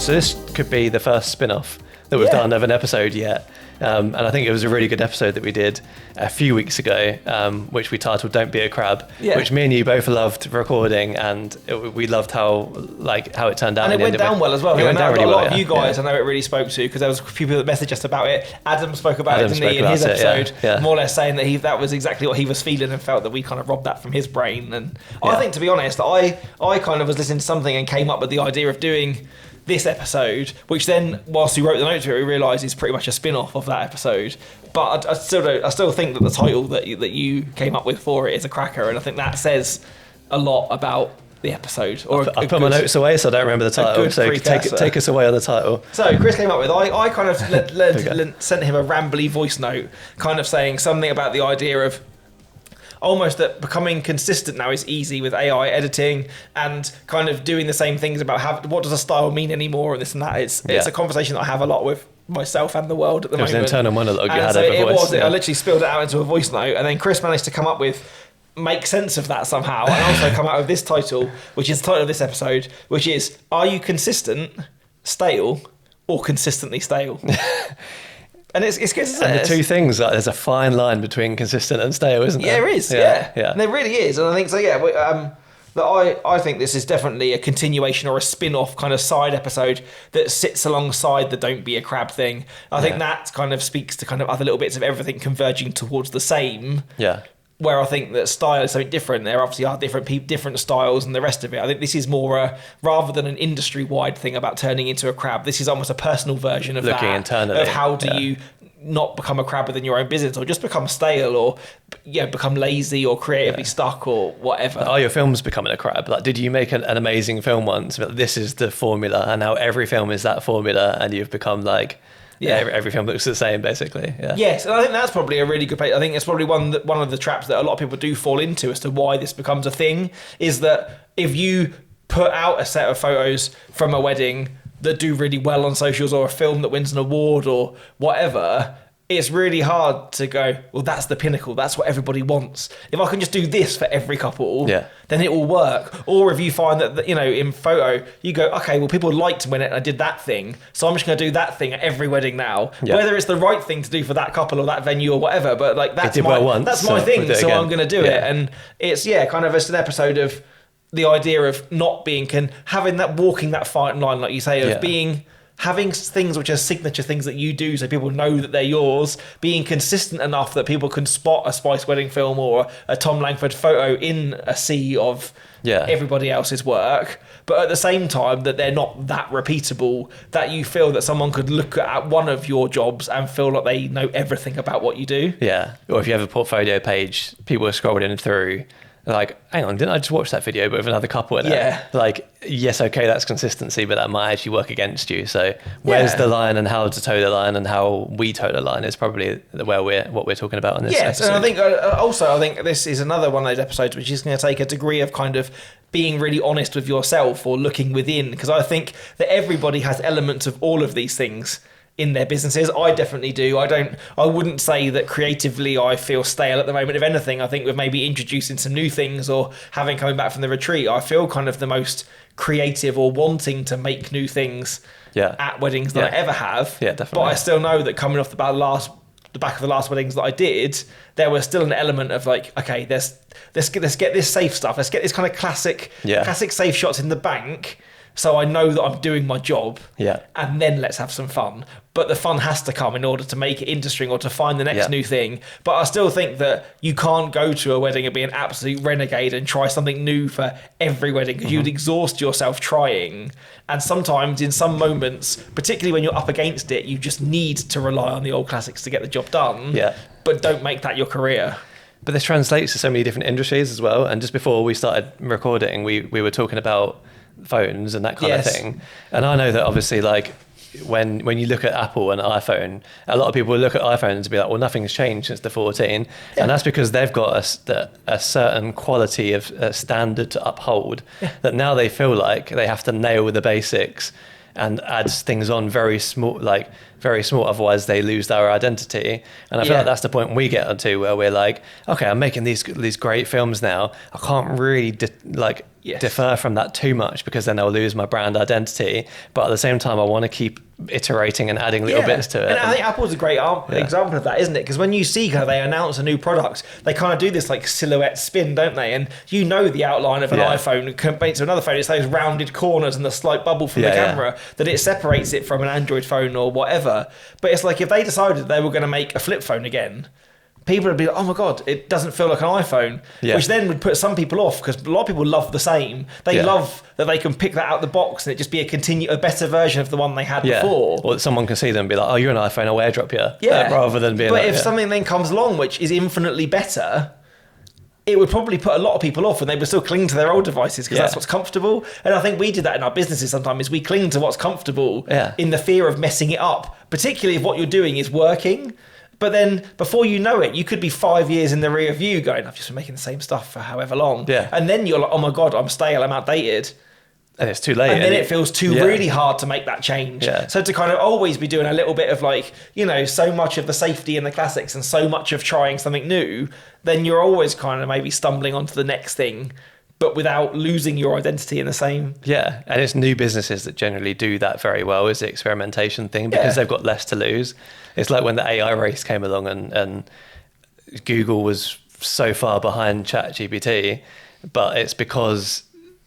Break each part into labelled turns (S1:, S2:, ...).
S1: So this could be the first spin-off that we've done of an episode yet. And I think it was a really good episode that we did a few weeks ago, which we titled "Don't Be a Crab," which me and you both loved recording, and we loved how it turned out.
S2: And it went down well as well.
S1: It went down really well.
S2: A lot of you guys, I know it really spoke to, because there was people that messaged us about it. Adam spoke about it, didn't he, in his episode, more or less saying that that was exactly what he was feeling and felt that we kind of robbed that from his brain. And I think, to be honest, I kind of was listening to something and came up with the idea of doing this episode, which then, whilst we wrote the notes to it, we realised is pretty much a spin-off of that episode. But I still think that the title that you came up with for it is a cracker, and I think that says a lot about the episode.
S1: I put my notes away, so I don't remember the title. So take us away on the title.
S2: So Chris came up with, I kind of sent him a rambly voice note, kind of saying something about the idea of almost that becoming consistent now is easy with AI editing and kind of doing the same things about what does a style mean anymore and this and that. It's a conversation that I have a lot with myself and the world at the moment.
S1: It was an internal monologue you had
S2: so
S1: over voice.
S2: I literally spilled it out into a voice note, and then Chris managed to come up with make sense of that somehow, and also come out with this title, which is the title of this episode, which is, are you consistent, stale, or consistently stale? And it's good, isn't it?
S1: And the two things, there's a fine line between consistent and stale, isn't there?
S2: Yeah, there is. Yeah. And there really is. And I think so. Yeah. I think this is definitely a continuation or a spin-off kind of side episode that sits alongside the "Don't Be a Crab" thing. I think that kind of speaks to kind of other little bits of everything converging towards the same. Yeah. Where I think that style is something different. There obviously are different styles and the rest of it. I think this is more rather than an industry-wide thing about turning into a crab, this is almost a personal version of
S1: looking
S2: that.
S1: Internally.
S2: Of how do you not become a crab within your own business, or just become stale, or become lazy, or creatively stuck, or whatever.
S1: Are your films becoming a crab? Like, did you make an amazing film once, but this is the formula, and now every film is that formula, and you've become like... every film looks the same, basically. Yeah.
S2: Yes, and I think that's probably a really good place. I think it's probably one of the traps that a lot of people do fall into as to why this becomes a thing, is that if you put out a set of photos from a wedding that do really well on socials, or a film that wins an award or whatever, it's really hard to go, well, that's the pinnacle, that's what everybody wants. If I can just do this for every couple, then it will work. Or if you find that, in photo, you go, okay, well, people liked when I did that thing, so I'm just going to do that thing at every wedding now. Yeah. Whether it's the right thing to do for that couple or that venue or whatever, but like that's my thing, so I'm going to do it. And it's, kind of just an episode of the idea of not being, walking that fine line, like you say, of having things which are signature things that you do so people know that they're yours, being consistent enough that people can spot a Spice wedding film or a Tom Langford photo in a sea of everybody else's work, but at the same time that they're not that repeatable that you feel that someone could look at one of your jobs and feel like they know everything about what you do. Yeah.
S1: Or if you have a portfolio page, people are scrolling through like, hang on, didn't I just watch that video but with another couple in it? Yeah. Like, yes, okay, that's consistency, but that might actually work against you. So where's the line, and how to toe the line, and how we toe the line is probably what we're talking about in this episode.
S2: And I think I think this is another one of those episodes which is going to take a degree of kind of being really honest with yourself or looking within, because I think that everybody has elements of all of these things in their businesses. I definitely do. I wouldn't say that creatively I feel stale at the moment. If anything, I think with maybe introducing some new things or coming back from the retreat, I feel kind of the most creative or wanting to make new things at weddings that I ever have. Yeah, definitely. But I still know that coming off the back of the last weddings that I did, there was still an element of like, okay, let's get this safe stuff. Let's get this kind of classic safe shots in the bank, so I know that I'm doing my job. Yeah. And then let's have some fun. But the fun has to come in order to make it interesting or to find the next new thing. But I still think that you can't go to a wedding and be an absolute renegade and try something new for every wedding, because you'd exhaust yourself trying. And sometimes in some moments, particularly when you're up against it, you just need to rely on the old classics to get the job done. Yeah. But don't make that your career.
S1: But this translates to so many different industries as well. And just before we started recording, we were talking about phones and that kind of thing. And I know that obviously, like, when you look at Apple and iPhone, a lot of people look at iPhones and be like, well, nothing's changed since the 14. And that's because they've got a certain quality of standard to uphold, that now they feel like they have to nail the basics and add things on very small, otherwise they lose their identity. And I feel like that's the point we get onto, where we're like, okay, I'm making these great films now. I can't really defer from that too much, because then I'll lose my brand identity. But at the same time, I want to keep iterating and adding little bits to it.
S2: And I think Apple's a great example of that, isn't it? Because when you see they announce a new product, they kind of do this like silhouette spin, don't they? And you know the outline of an iPhone compared to another phone. It's those rounded corners and the slight bubble from the camera that it separates it from an Android phone or whatever. But it's like if they decided they were going to make a flip phone again, people would be like, oh my God, it doesn't feel like an iPhone, which then would put some people off, because a lot of people love the same. They love that they can pick that out the box and it just be a better version of the one they had before.
S1: Or someone can see them and be like, oh, you're an iPhone, I'll airdrop you. Rather than being
S2: But if something then comes along which is infinitely better, it would probably put a lot of people off, and they would still cling to their old devices because that's what's comfortable. And I think we did that in our businesses sometimes, is we cling to what's comfortable in the fear of messing it up, particularly if what you're doing is working. But then before you know it, you could be 5 years in the rear view going, I've just been making the same stuff for however long. And then you're like, oh my God, I'm stale, I'm outdated.
S1: And it's too late.
S2: And then it feels really hard to make that change. So to kind of always be doing a little bit of like, so much of the safety in the classics and so much of trying something new, then you're always kind of maybe stumbling onto the next thing, but without losing your identity in the same.
S1: And it's new businesses that generally do that very well, is the experimentation thing, because they've got less to lose. It's like when the AI race came along and Google was so far behind ChatGPT, but it's because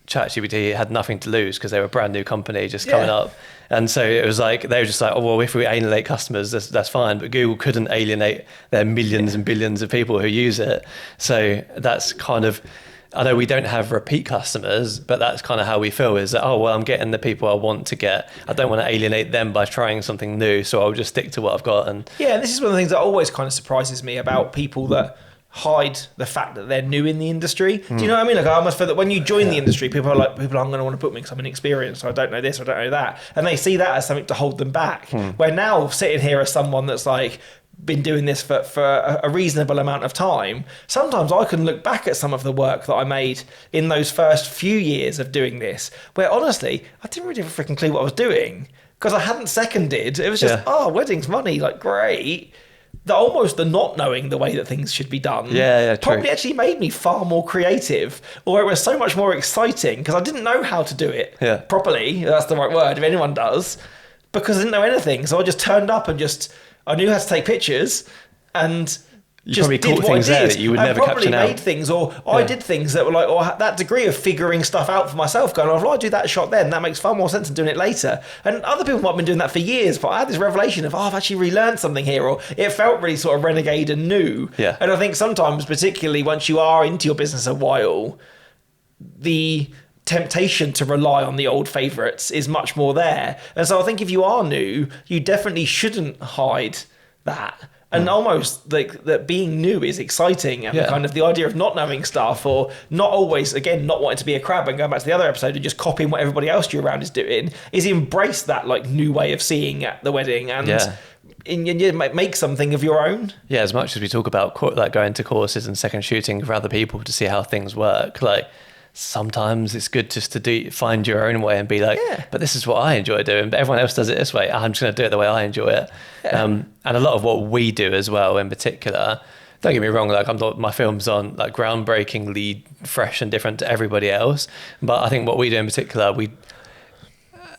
S1: ChatGPT had nothing to lose because they were a brand new company just coming up. And so it was like, they were just like, oh, well, if we alienate customers, that's fine. But Google couldn't alienate their millions and billions of people who use it. So that's kind of, I know we don't have repeat customers, but that's kind of how we feel, is that, oh, well, I'm getting the people I want to get. I don't want to alienate them by trying something new, so I'll just stick to what I've got. And
S2: this is one of the things that always kind of surprises me about people that hide the fact that they're new in the industry. Do you know what I mean? Like, I almost feel that when you join the industry, people are I'm going to want to put me because I'm inexperienced, so I don't know this, I don't know that. And they see that as something to hold them back. Where now, sitting here as someone that's like, been doing this for a reasonable amount of time, sometimes I can look back at some of the work that I made in those first few years of doing this, where honestly, I didn't really have a freaking clue what I was doing, because I hadn't seconded. It was just, weddings, money, like, great. Almost the not knowing the way that things should be done probably actually made me far more creative, or it was so much more exciting because I didn't know how to do it properly. That's the right word, if anyone does, because I didn't know anything. So I just turned up and I knew how to take pictures, and
S1: you probably caught things there that you would never capture now.
S2: I probably made things, or I did things that were like, or that degree of figuring stuff out for myself, going, oh, if I do that shot then, that makes far more sense than doing it later. And other people might have been doing that for years, but I had this revelation of, I've actually relearned something here, or it felt really sort of renegade and new. And I think sometimes, particularly once you are into your business a while, the temptation to rely on the old favourites is much more there. And so I think if you are new, you definitely shouldn't hide that. And almost like that being new is exciting, and kind of the idea of not knowing stuff, or not always, again, not wanting to be a crab and going back to the other episode and just copying what everybody else you're around is doing, is embrace that like new way of seeing at the wedding and make something of your own.
S1: As much as we talk about like going to courses and second shooting for other people to see how things work, like sometimes it's good just to find your own way and be like, but this is what I enjoy doing, but everyone else does it this way. I'm just going to do it the way I enjoy it. And a lot of what we do as well, in particular, don't get me wrong, like my films aren't like groundbreakingly fresh and different to everybody else, but I think what we do in particular,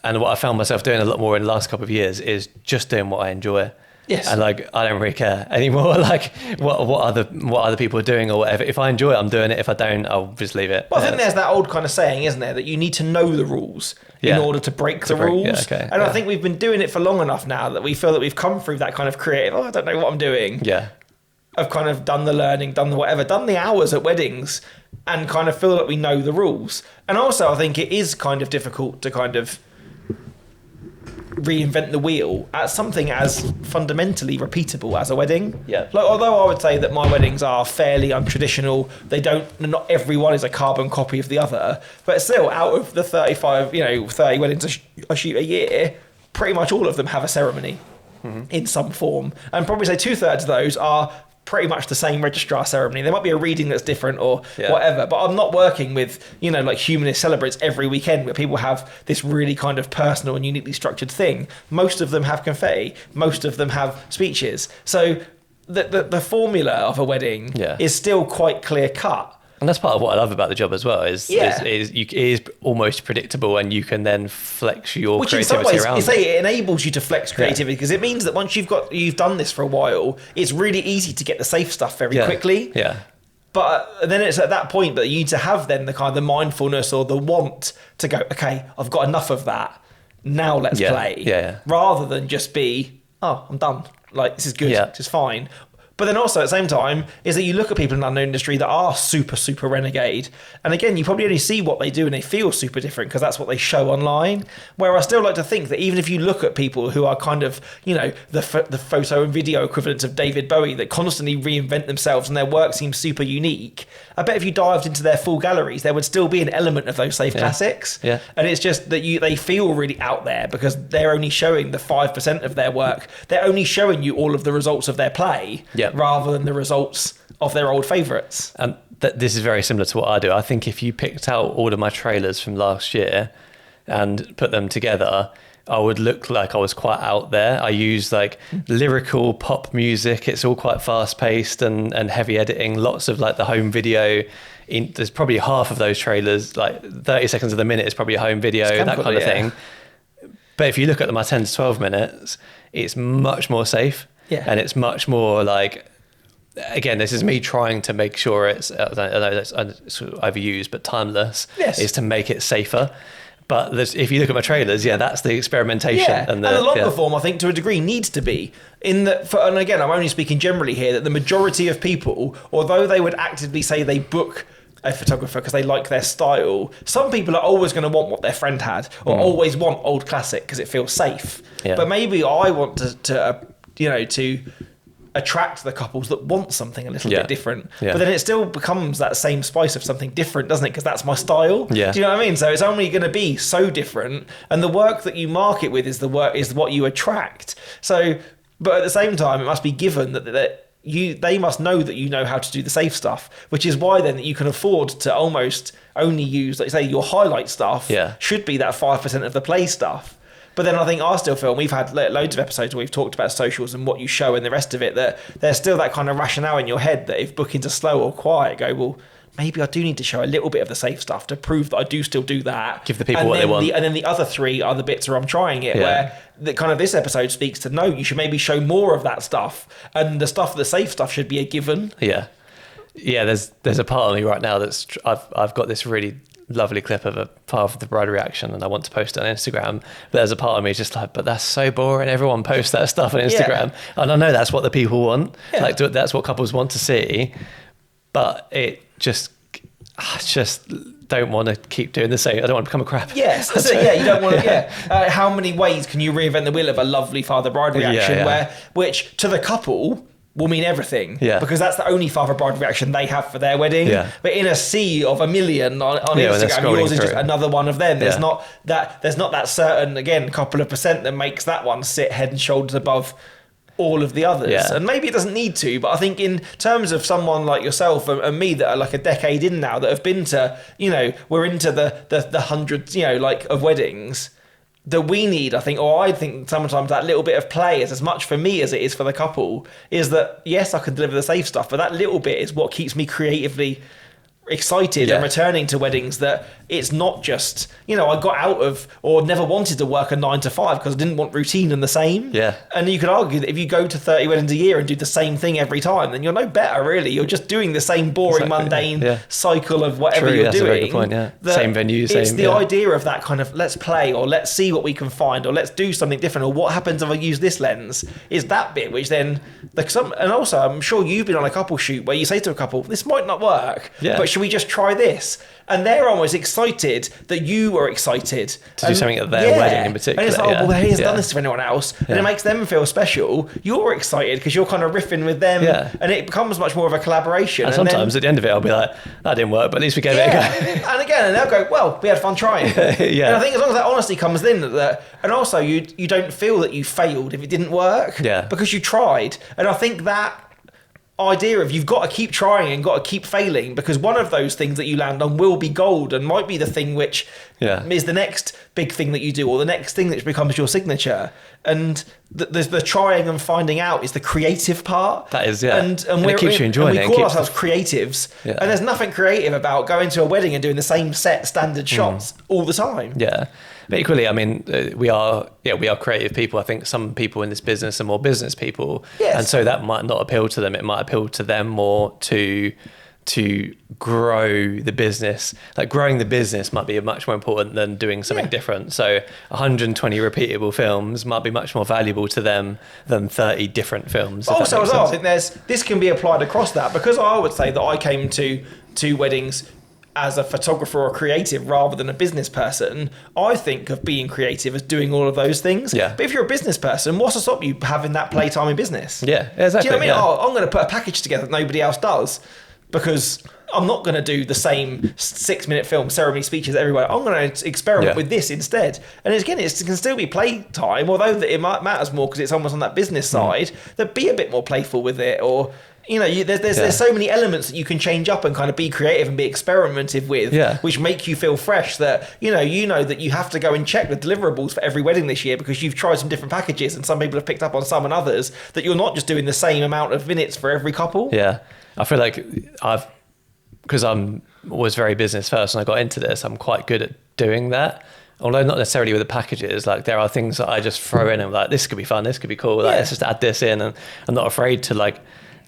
S1: and what I found myself doing a lot more in the last couple of years, is just doing what I enjoy. And like, I don't really care anymore, like what other people are doing or whatever. If I enjoy it, I'm doing it. If I don't, I'll just leave it.
S2: Well, I think there's that old kind of saying, isn't there, that you need to know the rules in order to break the rules. And I think we've been doing it for long enough now that we feel that we've come through that kind of creative, I don't know what I'm doing. I've kind of done the learning, done the whatever, done the hours at weddings, and kind of feel that we know the rules. And also, I think it is kind of difficult to kind of reinvent the wheel at something as fundamentally repeatable as a wedding. Like, although I would say that my weddings are fairly untraditional, not everyone is a carbon copy of the other, but still, out of the 30 weddings I shoot a year, pretty much all of them have a ceremony in some form, and probably say 2/3 of those are pretty much the same registrar ceremony. There might be a reading that's different or whatever, but I'm not working with, like humanist celebrates every weekend where people have this really kind of personal and uniquely structured thing. Most of them have confetti. Most of them have speeches. So the formula of a wedding is still quite clear cut.
S1: And that's part of what I love about the job as well, is it is almost predictable, and you can then flex your creativity around.
S2: Which in some ways, it enables you to flex creativity, because it means that once you've done this for a while, it's really easy to get the safe stuff very quickly.
S1: Yeah.
S2: But then it's at that point that you need to have then the kind of the mindfulness or the want to go, okay, I've got enough of that. Now let's play.
S1: Yeah.
S2: Rather than just be, oh, I'm done. Like, this is good. This is fine. But then also at the same time is that you look at people in the unknown industry that are super, super renegade. And again, you probably only see what they do and they feel super different because that's what they show online. Where I still like to think that even if you look at people who are kind of, the photo and video equivalents of David Bowie that constantly reinvent themselves and their work seems super unique, I bet if you dived into their full galleries, there would still be an element of those safe classics.
S1: Yeah.
S2: And it's just that they feel really out there because they're only showing the 5% of their work. They're only showing you all of the results of their play. Rather than the results of their old favourites.
S1: And this is very similar to what I do. I think if you picked out all of my trailers from last year and put them together, I would look like I was quite out there. I use like lyrical pop music. It's all quite fast paced and heavy editing. Lots of like the home video. There's probably half of those trailers, like 30 seconds of the minute is probably a home video, that kind of thing. But if you look at my 10 to 12 minutes, it's much more safe.
S2: Yeah.
S1: And it's much more like, again, this is me trying to make sure it's, I know that's overused, but timeless, is to make it safer. But if you look at my trailers, that's the experimentation.
S2: Yeah. And the longer form, I think, to a degree, needs to be. And again, I'm only speaking generally here, that the majority of people, although they would actively say they book a photographer because they like their style, some people are always going to want what their friend had, or always want old classic because it feels safe. Yeah. But maybe I want to attract the couples that want something a little bit different. Yeah. But then it still becomes that same spice of something different, doesn't it? Because that's my style. Yeah. Do you know what I mean? So it's only going to be so different. And the work that you market with is what you attract. So, but at the same time, it must be given that they must know that you know how to do the safe stuff, which is why then that you can afford to almost only use, like say, your highlight stuff should be that 5% of the play stuff. But then I think I still feel, and we've had loads of episodes where we've talked about socials and what you show and the rest of it, that there's still that kind of rationale in your head that if bookings are slow or quiet, go, well, maybe I do need to show a little bit of the safe stuff to prove that I do still do that.
S1: Give the people what they want.
S2: And then the other 3 are the bits where I'm trying it, where the kind of this episode speaks to, no, you should maybe show more of that stuff. And the safe stuff should be a given.
S1: Yeah. Yeah, there's a part of me right now that's, I've got this really lovely clip of a part of the bride reaction and I want to post it on Instagram, but there's a part of me just like, but that's so boring, everyone posts that stuff on Instagram. And I know that's what the people want, like that's what couples want to see, but I just don't want to keep doing the same. I don't want to become a crap.
S2: Yes, that's it. You don't want to. How many ways can you reinvent the wheel of a lovely father-bride reaction which to the couple will mean everything, because that's the only father-bride reaction they have for their wedding. But in a sea of a million on Instagram, yours is just another one of them. There's not that certain, again, couple of percent that makes that one sit head and shoulders above all of the others. And maybe it doesn't need to, but I think in terms of someone like yourself and me that are like a decade in now, that have been to, we're into the hundreds, of weddings, that we need, I think, or I think sometimes that little bit of play is as much for me as it is for the couple, is that, yes, I can deliver the safe stuff, but that little bit is what keeps me creatively excited and returning to weddings, that it's not just, I got out of or never wanted to work a 9 to 5 because I didn't want routine and the same. And you could argue that if you go to 30 weddings a year and do the same thing every time, then you're no better, really. You're just doing the same boring, mundane cycle of whatever you're doing. A very good point,
S1: same venue, same.
S2: It's the idea of that kind of let's play, or let's see what we can find, or let's do something different, or what happens if I use this lens, is that bit which then, and also I'm sure you've been on a couple shoot where you say to a couple, this might not work, but should we just try this? And they're almost excited that you are excited
S1: to do something at their wedding in particular.
S2: And it's like, well, he hasn't done this to anyone else, and it makes them feel special. You're excited because you're kind of riffing with them, and it becomes much more of a collaboration.
S1: And sometimes at the end of it, I'll be like, that didn't work, but at least we gave it a go.
S2: And again, and they'll go, well, we had fun trying. And I think as long as that honesty comes in, and also you don't feel that you failed if it didn't work, because you tried. And I think that idea of you've got to keep trying and got to keep failing, because one of those things that you land on will be gold and might be the thing which is the next big thing that you do, or the next thing that becomes your signature. And the trying and finding out is the creative part.
S1: That is, yeah.
S2: And
S1: it keeps you enjoying it.
S2: We call ourselves creatives.
S1: Yeah.
S2: And there's nothing creative about going to a wedding and doing the same set standard shots all the time.
S1: Yeah. But equally, I mean, we are creative people. I think some people in this business are more business people.
S2: Yes.
S1: And so that might not appeal to them. It might appeal to them more to grow the business. Like growing the business might be much more important than doing something different. So 120 repeatable films might be much more valuable to them than 30 different films.
S2: But also as well, I think this can be applied across that, because I would say that I came to weddings as a photographer or creative rather than a business person. I think of being creative as doing all of those things.
S1: Yeah.
S2: But if you're a business person, what's to stop you having that playtime in business?
S1: Yeah, exactly.
S2: Do you know what I mean?
S1: Yeah.
S2: Oh, I'm going to put a package together that nobody else does, because I'm not going to do the same 6-minute film ceremony speeches everywhere. I'm going to experiment with this instead. And again, it can still be playtime, although it matters more because it's almost on that business side. That be a bit more playful with it, or there's so many elements that you can change up and kind of be creative and be experimentative with, which make you feel fresh. That you know that you have to go and check the deliverables for every wedding this year, because you've tried some different packages and some people have picked up on some and others, that you're not just doing the same amount of minutes for every couple.
S1: Yeah, I feel like because I'm was very business first and I got into this, I'm quite good at doing that. Although not necessarily with the packages, like there are things that I just throw in and like, this could be fun, this could be cool. Like, let's just add this in, and I'm not afraid to like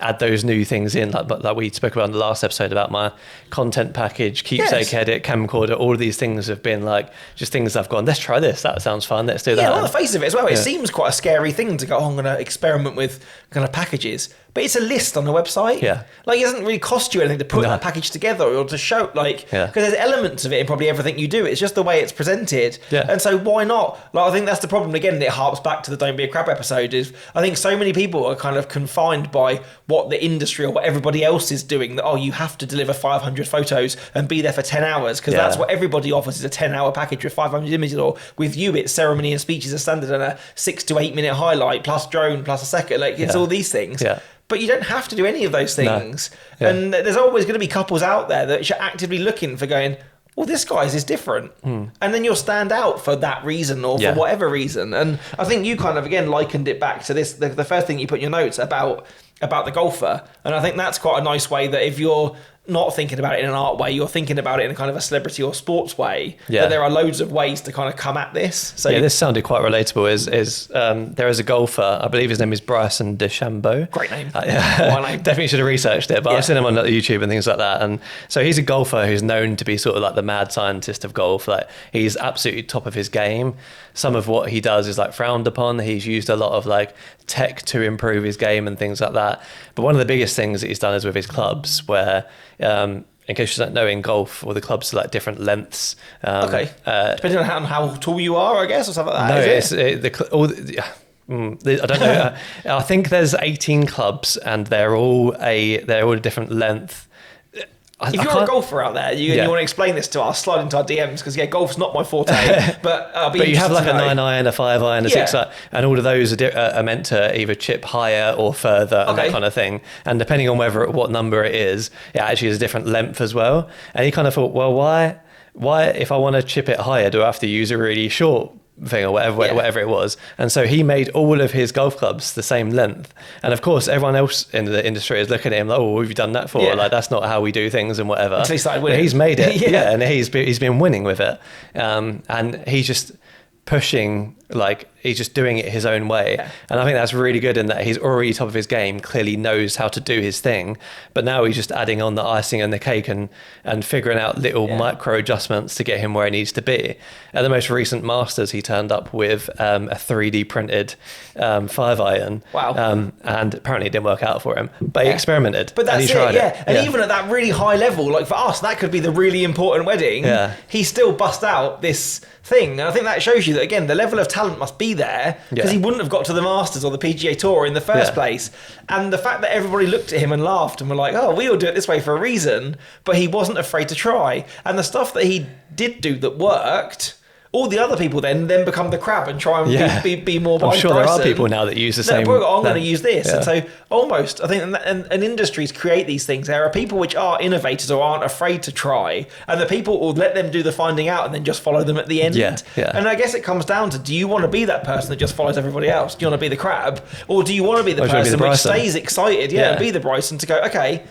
S1: add those new things in, like we spoke about in the last episode about my content package, keepsake edit, camcorder. All of these things have been like just things I've gone, let's try this, that sounds fun, let's do that.
S2: Yeah, on the face of it as well, it seems quite a scary thing to go, I'm going to experiment with kind of packages. But it's a list on the website. Yeah. Like, it doesn't really cost you anything to put that package together or to show, like, because there's elements of it in probably everything you do. It's just the way it's presented. Yeah. And so why not? Like, I think that's the problem. Again, it harps back to the Don't Be a Crap episode, is I think so many people are kind of confined by what the industry or what everybody else is doing, that, you have to deliver 500 photos and be there for 10 hours, because that's what everybody offers, is a 10-hour package with 500 images, or with you, it's ceremony and speeches as standard and a 6 to 8 minute highlight plus drone plus a second. Like, it's all these things. Yeah. But you don't have to do any of those things. No. Yeah. And there's always going to be couples out there that are actively looking for going, well, this guy's is different. And then you'll stand out for that reason or for whatever reason. And I think you kind of, again, likened it back to this, the first thing you put in your notes about the golfer. And I think that's quite a nice way, that if you're not thinking about it in an art way, you're thinking about it in a kind of a celebrity or sports way. Yeah. That there are loads of ways to kind of come at this. So
S1: this sounded quite relatable. There is a golfer, I believe his name is Bryson DeChambeau.
S2: Great name.
S1: Definitely should have researched it, but I've seen him on YouTube and things like that. And so he's a golfer who's known to be sort of like the mad scientist of golf. Like, he's absolutely top of his game. Some of what he does is like frowned upon. He's used a lot of like tech to improve his game and things like that. But one of the biggest things that he's done is with his clubs, where in case you don't know, in golf, all the clubs are like different lengths.
S2: Depending on how tall you are, I guess, or something like that.
S1: I don't know. I think there's 18 clubs and they're all a different length.
S2: If you're a golfer out there, you want to explain this to us, slide into our DMs, because golf's not my forte. But
S1: you have like a 9-iron, a 5-iron, a 6-iron, and all of those are meant to either chip higher or further, and that kind of thing. And depending on what number it is, it actually is a different length as well. And he kind of thought, well, why if I want to chip it higher, do I have to use a really short thing or whatever it was? And so he made all of his golf clubs the same length, and of course everyone else in the industry is looking at him like, what have you done that for? Like, that's not how we do things and whatever.
S2: Until he started winning.
S1: But he's made it. And he's been winning with it, and he's just pushing, like, he's just doing it his own way. And I think that's really good, in that he's already top of his game, clearly knows how to do his thing, but now he's just adding on the icing and the cake and figuring out little micro adjustments to get him where he needs to be. At the most recent Masters, he turned up with a 3D printed 5-iron.
S2: Wow.
S1: And apparently it didn't work out for him, but he experimented.
S2: But that's
S1: and he tried it.
S2: And even at that really high level, like for us, that could be the really important wedding. He still bust out this thing. And I think that shows you that, again, the level of talent must be there, because he wouldn't have got to the Masters or the PGA Tour in the first place. And the fact that everybody looked at him and laughed and were like, oh, we all do it this way for a reason, but he wasn't afraid to try. And the stuff that he did do that worked all the other people then become the crab and try and be more like
S1: I'm sure
S2: Bryson.
S1: there are people now that use the same.
S2: I'm going to use this. And so almost, I think, and industries create these things. There are people which are innovators or aren't afraid to try, and the people will let them do the finding out and then just follow them at the end. And I guess it comes down to, do you want to be that person that just follows everybody else? Do you want to be the crab? Or do you want to be the person which stays excited, and be the Bryson to go, okay,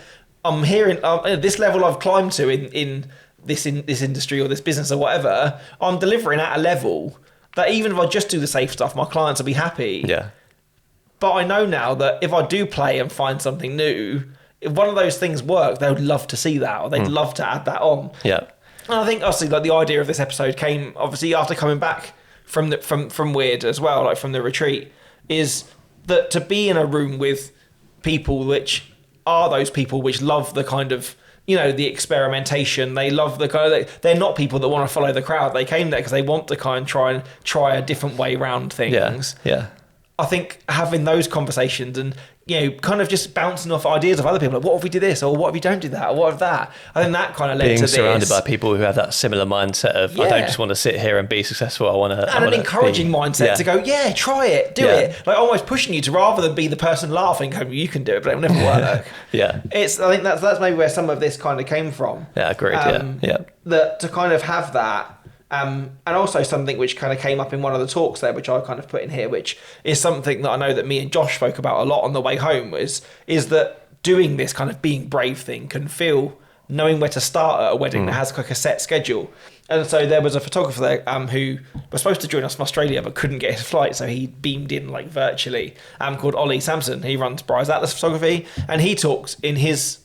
S2: I'm here at this level I've climbed to in this industry or this business or whatever, I'm delivering at a level that even if I just do the safe stuff, my clients will be happy. But I know now that if I do play and find something new, if one of those things work, they would love to see that, or they'd love to add that on. And I think obviously like the idea of this episode came obviously after coming back from Weird as well, like from the retreat, is that to be in a room with people which are those people which love the kind of, you know, the experimentation. They love the kind of, they're not people that want to follow the crowd. They came there because they want to kind of try a different way around things. I think having those conversations and, you know, kind of just bouncing off ideas of other people, like, what if we do this, or what if we don't do that, or what if that? I think that kind of led to this. Being
S1: surrounded by people who have that similar mindset of, I don't just want to sit here and be successful, I want to...
S2: And an encouraging mindset to go, try it, do it. Like almost pushing you to, rather than be the person laughing, going, you can do it, but it'll never work. I think that's maybe where some of this kind of came from.
S1: Agreed,
S2: That to kind of have that, and also something which kind of came up in one of the talks there, which I kind of put in here, which is something that I know that me and Josh spoke about a lot on the way home, is that doing this kind of being brave thing can feel knowing where to start at a wedding that has like a set schedule. And so there was a photographer there who was supposed to join us from Australia but couldn't get his flight, so he beamed in like virtually, called Ollie Sampson. He runs Bryce Atlas Photography, and he talks in his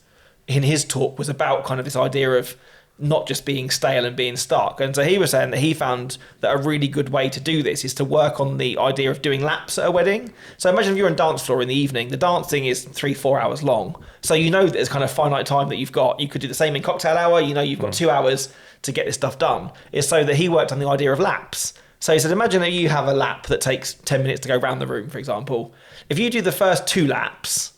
S2: talk was about kind of this idea of not just being stale and being stuck. And so he was saying that he found that a really good way to do this is to work on the idea of doing laps at a wedding. So imagine if you're on dance floor in the evening, the dancing is 3-4 hours long. So you know that there's kind of finite time that you've got. You could do the same in cocktail hour, you know, you've got 2 hours to get this stuff done. It's so that he worked on the idea of laps. So he said, imagine that you have a lap that takes 10 minutes to go around the room, for example. If you do the first 2 laps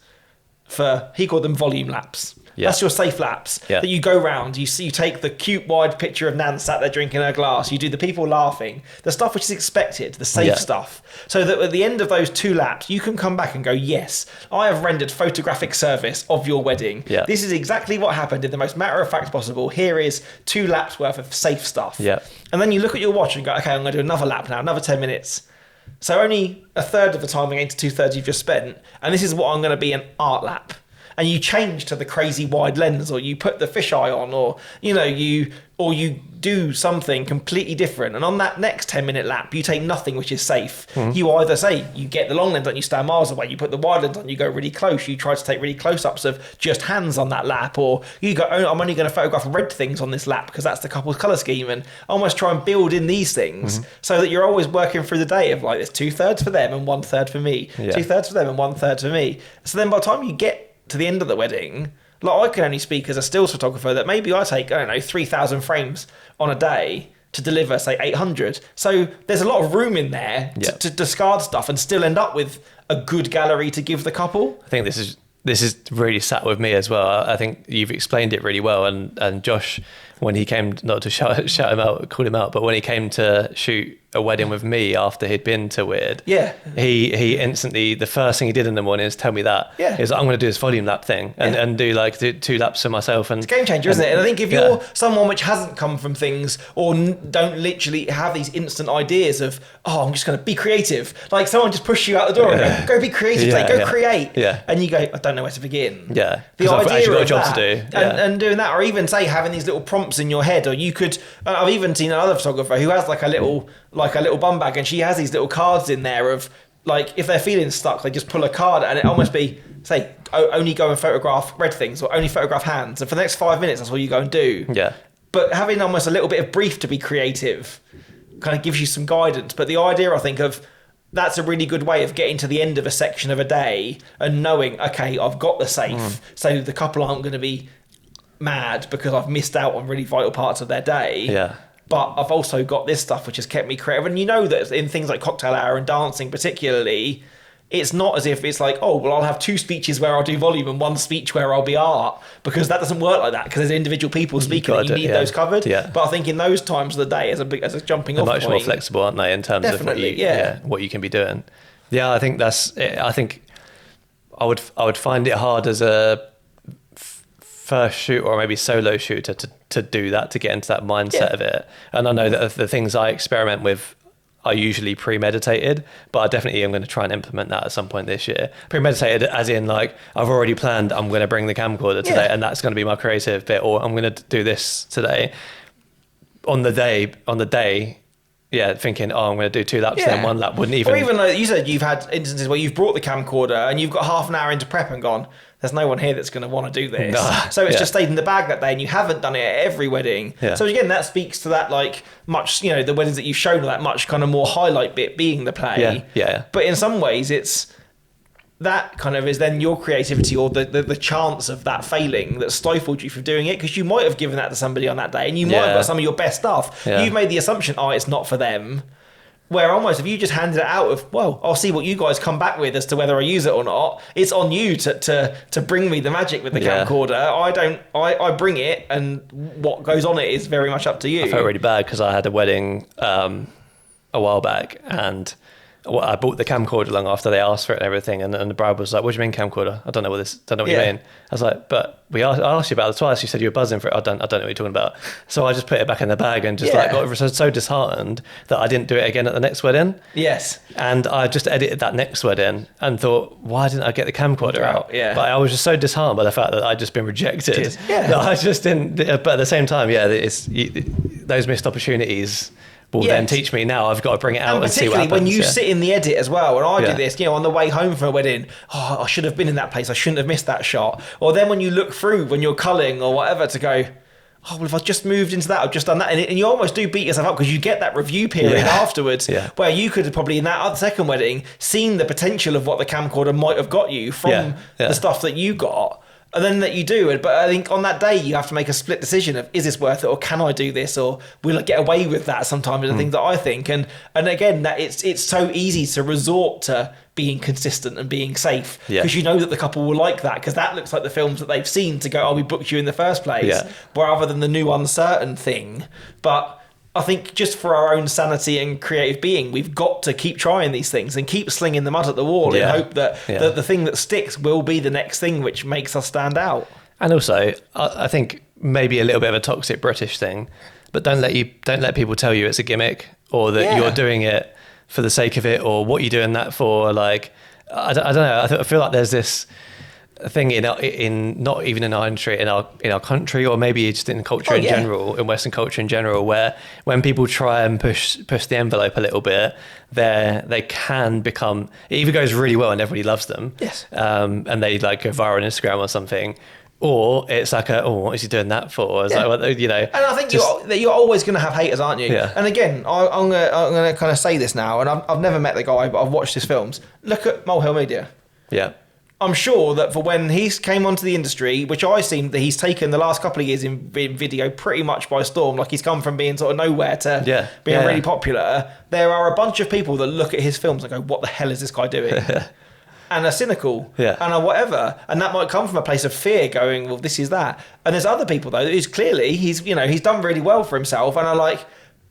S2: he called them volume laps. That's your safe laps that you go round. You take the cute wide picture of Nan sat there drinking her glass. You do the people laughing, the stuff which is expected, the safe stuff. So that at the end of those 2 laps, you can come back and go, yes, I have rendered photographic service of your wedding. This is exactly what happened in the most matter of fact possible. Here is 2 laps worth of safe stuff. And then you look at your watch and go, okay, I'm going to do another lap now, another 10 minutes. So only a third of the time against 2/3 you've just spent. And this is what I'm going to be an art lap. And you change to the crazy wide lens, or you put the fisheye on, or you do something completely different. And on that next 10-minute lap, you take nothing which is safe. You either say you get the long lens on, you stand miles away, you put the wide lens on, you go really close, you try to take really close-ups of just hands on that lap, or you go, oh, I'm only going to photograph red things on this lap because that's the couple's colour scheme, and almost try and build in these things so that you're always working through the day of like, there's 2/3 for them and 1/3 for me, 2/3 for them and 1/3 for me. So then by the time you get to the end of the wedding, like I can only speak as a stills photographer, that maybe I take, 3,000 frames on a day to deliver, say, 800. So there's a lot of room in there to discard stuff and still end up with a good gallery to give the couple.
S1: I think this is really sat with me as well. I think you've explained it really well, and Josh, when he came, not to shout him out, call him out, but when he came to shoot a wedding with me after he'd been to Weird, he instantly, the first thing he did in the morning is tell me that is I'm going to do this volume lap thing and do like 2 laps for myself. And
S2: it's a game changer, isn't it? And I think if you're someone which hasn't come from things, or don't literally have these instant ideas of, I'm just going to be creative, like someone just push you out the door and go be creative, go create, and you go, I don't know where to begin.
S1: The idea
S2: I've actually got a
S1: job to do,
S2: and doing that, or even say having these little prompts in your head, or you could, I've even seen another photographer who has like a little bum bag, and she has these little cards in there of like, if they're feeling stuck, they just pull a card and it almost be, say, only go and photograph red things, or only photograph hands, and for the next 5 minutes that's all you go and do. But having almost a little bit of brief to be creative kind of gives you some guidance. But the idea, I think, of that's a really good way of getting to the end of a section of a day and knowing, okay, I've got the safe, so the couple aren't going to be mad because I've missed out on really vital parts of their day. But I've also got this stuff which has kept me creative. And you know that in things like cocktail hour and dancing particularly, it's not as if it's like, oh, well, I'll have 2 speeches where I'll do volume and 1 speech where I'll be art, because that doesn't work like that, because there's individual people speaking and you need those covered.
S1: Yeah.
S2: But I think in those times of the day, as a jumping off point,
S1: much more flexible, aren't they, in terms of what you can be doing. Yeah, I think that's it. I think I would find it hard as a first shoot or maybe solo shooter to do that, to get into that mindset of it. And I know that the things I experiment with are usually premeditated, but I definitely am going to try and implement that at some point this year. Premeditated as in, like, I've already planned I'm going to bring the camcorder today and that's going to be my creative bit, or I'm going to do this today. On the day, thinking, I'm going to do 2 laps, then 1 lap wouldn't even...
S2: Or even like you said, you've had instances where you've brought the camcorder and you've got half an hour into prep and gone, there's no one here that's going to want to do this. So it's just stayed in the bag that day, and you haven't done it at every wedding. So again, that speaks to that, like, much, the weddings that you've shown, that much kind of more highlight bit being the play. But in some ways, it's that kind of is then your creativity, or the chance of that failing that stifled you from doing it, because you might have given that to somebody on that day and you might have got some of your best stuff. You've made the assumption, it's not for them. Where almost if you just handed it out of, well, I'll see what you guys come back with as to whether I use it or not. It's on you to bring me the magic with the camcorder. I bring it, and what goes on it is very much up to you.
S1: I felt really bad because I had a wedding a while back, and I bought the camcorder along after they asked for it and everything, and the bride was like, "What do you mean camcorder? I don't know what you mean." I was like, "But I asked you about it twice. You said you were buzzing for it. I don't know what you're talking about." So I just put it back in the bag and just got so disheartened that I didn't do it again at the next wedding.
S2: Yes.
S1: And I just edited that next wedding and thought, why didn't I get the camcorder out? Yeah. But I was just so disheartened by the fact that I'd just been rejected. That I just didn't. But at the same time, those missed opportunities will then teach me. Now I've got to bring it out and see what happens.
S2: Particularly when you sit in the edit as well, and I do this, on the way home from a wedding, I should have been in that place, I shouldn't have missed that shot. Or then when you look through, when you're culling or whatever, to go, well, if I just moved into that, I've just done that. And you almost do beat yourself up, because you get that review period afterwards where you could have probably in that other second wedding seen the potential of what the camcorder might have got you from the stuff that you got. And then that you do it, but I think on that day you have to make a split decision of, is this worth it, or can I do this, or will I get away with that? Sometimes are the things that I think, and again, that it's so easy to resort to being consistent and being safe, because you know that the couple will like that, because that looks like the films that they've seen to go, we booked you in the first place, rather than the new uncertain thing. But I think just for our own sanity and creative being, we've got to keep trying these things and keep slinging them mud at the wall and hope that the thing that sticks will be the next thing which makes us stand out.
S1: And also, I think maybe a little bit of a toxic British thing, but don't let people tell you it's a gimmick, or that you're doing it for the sake of it, or what you're doing that for. Like, I don't know. I feel like there's this thing in not even in our industry, in our country, or maybe just in culture in general, in Western culture in general, where when people try and push the envelope a little bit, they can become, it either goes really well and everybody loves them, and they like go viral on Instagram or something, or it's like what is he doing that for? It's like, And
S2: I think you're always going to have haters, aren't you? And again, I'm gonna kind of say this now, and I've never met the guy, but I've watched his films. Look at Molehill Media. I'm sure that for when he came onto the industry, which I seem that he's taken the last couple of years in video pretty much by storm, like he's come from being sort of nowhere to being really popular. There are a bunch of people that look at his films and go, what the hell is this guy doing? And are cynical and are whatever. And that might come from a place of fear, going, well, this is that. And there's other people, though, who's clearly, he's done really well for himself and are like,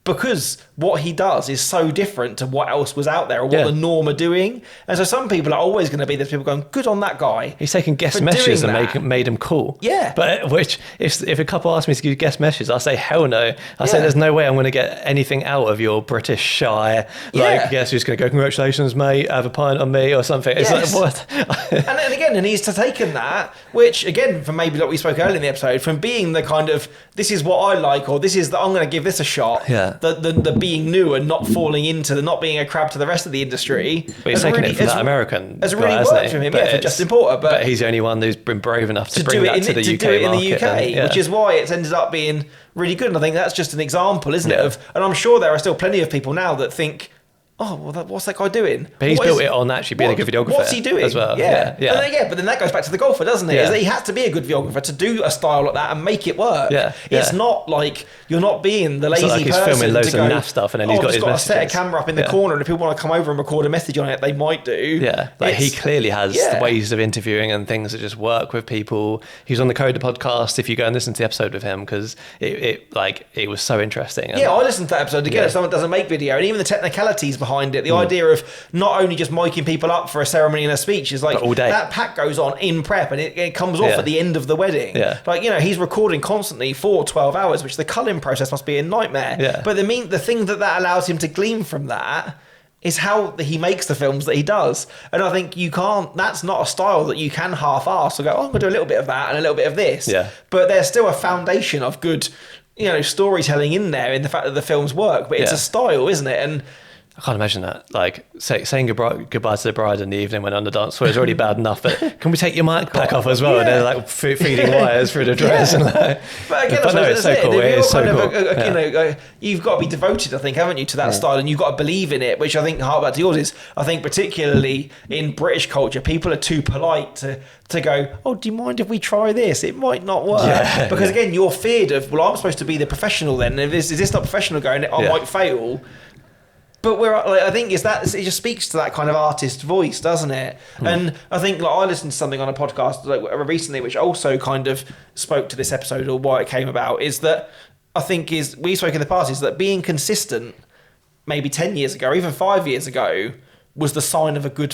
S2: because what he does is so different to what else was out there, or what the norm are doing. And so some people are always going to be, there's people going, good on that guy.
S1: He's taken guest meshes and made him cool. But which, if a couple ask me to do guest meshes, I say, hell no. I say, there's no way I'm going to get anything out of your British shy, guess who's going to go, congratulations, mate, have a pint on me or something. It's like, what?
S2: and again, and he's taken that, which again, from maybe what we spoke earlier in the episode, from being the kind of, this is what I like, or this is I'm going to give this a shot. The being new and not falling into not being a crab to the rest of the industry.
S1: But he's taken it from that American.
S2: Has really worked for him, for Justin Porter.
S1: But he's the only one who's been brave enough to bring that to the UK
S2: do it in
S1: market.
S2: The UK, which is why it's ended up being really good. And I think that's just an example, isn't it? And I'm sure there are still plenty of people now that think, oh, well, what's that guy doing?
S1: But he's built it on actually being a good videographer.
S2: What's he doing?
S1: As well.
S2: Yeah.
S1: Yeah.
S2: But then that goes back to the golfer, doesn't it?
S1: Yeah.
S2: Is that he has to be a good videographer to do a style like that and make it work.
S1: Yeah.
S2: It's not like you're not being the lazy
S1: It's not like he's
S2: person
S1: filming loads
S2: to
S1: of
S2: go,
S1: naff stuff and then he's got his
S2: got to
S1: messages.
S2: set a camera up in the corner and if people want to come over and record a message on it, they might do.
S1: Yeah, like he clearly has ways of interviewing and things that just work with people. He's on the Coda podcast. If you go and listen to the episode with him, because it was so interesting. And
S2: I listened to that episode again. If someone doesn't make video, and even the technicalities behind it, the idea of not only just miking people up for a ceremony and a speech is like
S1: all day.
S2: That pack goes on in prep and it comes off at the end of the wedding.
S1: Yeah.
S2: Like, he's recording constantly for 12 hours, which the culling process must be a nightmare.
S1: Yeah.
S2: But the thing that allows him to glean from that is how he makes the films that he does. And I think that's not a style that you can half-arse or go, I'm going to do a little bit of that and a little bit of this.
S1: Yeah.
S2: But there's still a foundation of good, storytelling in there in the fact that the films work. But it's a style, isn't it? And
S1: I can't imagine that. Like saying goodbye to the bride in the evening when on the dance floor is already bad enough. But can we take your mic pack off as well? And they're like feeding wires through the dress. And like,
S2: but again,
S1: it's so cool. It is so cool.
S2: You've got to be devoted, I think, haven't you, to that style, and you've got to believe in it. Which I think hark back to yours is, I think, particularly in British culture, people are too polite to go, oh, do you mind if we try this? It might not work because again, you're feared of. Well, I'm supposed to be the professional then. Is this not professional going? I might fail. But I think it just speaks to that kind of artist voice, doesn't it? And I think I listened to something on a podcast recently, which also kind of spoke to this episode or why it came about. Is that I think we spoke in the past is that being consistent, maybe 10 years ago, or even 5 years ago, was the sign of a good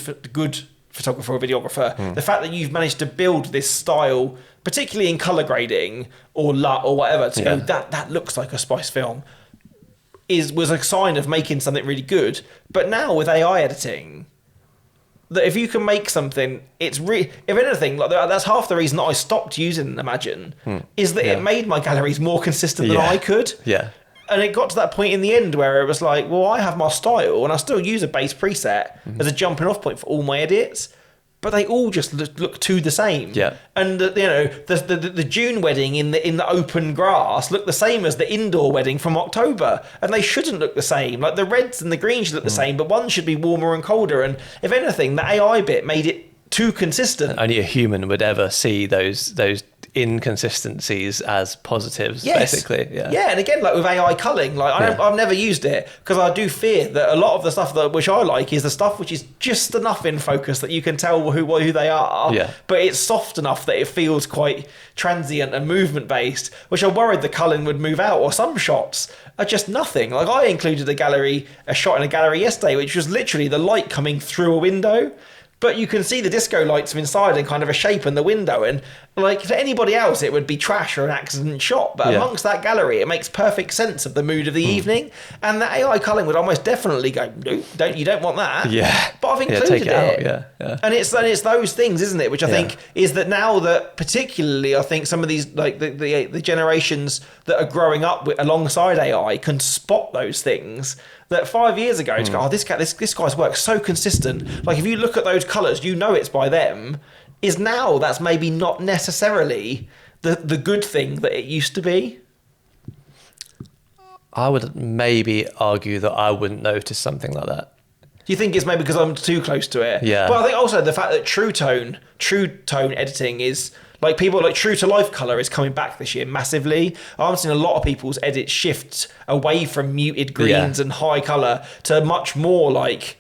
S2: photographer or videographer. The fact that you've managed to build this style, particularly in color grading or LUT or whatever, to go that looks like a Spice film. Was a sign of making something really good. But now with AI editing, that if you can make something, it's if anything, like that's half the reason that I stopped using Imagine, is that it made my galleries more consistent than I could. Yeah. And it got to that point in the end where it was like, well, I have my style and I still use a base preset as a jumping off point for all my edits. But they all just look too the same. Yeah. And the June wedding in the open grass look the same as the indoor wedding from October, and they shouldn't look the same. Like the reds and the greens should look the same, but one should be warmer and colder. And if anything, the AI bit made it too consistent.
S1: Only a human would ever see those inconsistencies as positives, basically.
S2: Yeah, and again, like with AI culling, like I've never used it because I do fear that a lot of the stuff which I like is the stuff which is just enough in focus that you can tell who they are, but it's soft enough that it feels quite transient and movement based, which I worried the culling would move out, or some shots are just nothing. Like I included a shot in a gallery yesterday, which was literally the light coming through a window. But you can see the disco lights from inside and kind of a shape in the window. And like to anybody else, it would be trash or an accident shot. But amongst that gallery, it makes perfect sense of the mood of the evening. And the AI culling would almost definitely go, no, you don't want that. Yeah. But I've included
S1: take it out. Yeah.
S2: And it's those things, isn't it? Which I think is that now that particularly, I think some of these like the generations that are growing up alongside AI can spot those things. That 5 years ago, to go, this guy's work's so consistent. Like if you look at those colours, it's by them. Is now that's maybe not necessarily the good thing that it used to be.
S1: I would maybe argue that I wouldn't notice something like that.
S2: Do you think it's maybe because I'm too close to it?
S1: Yeah.
S2: But I think also the fact that true tone editing is. Like people like true to life colour is coming back this year massively. I've seen a lot of people's edits shift away from muted greens and high colour to much more like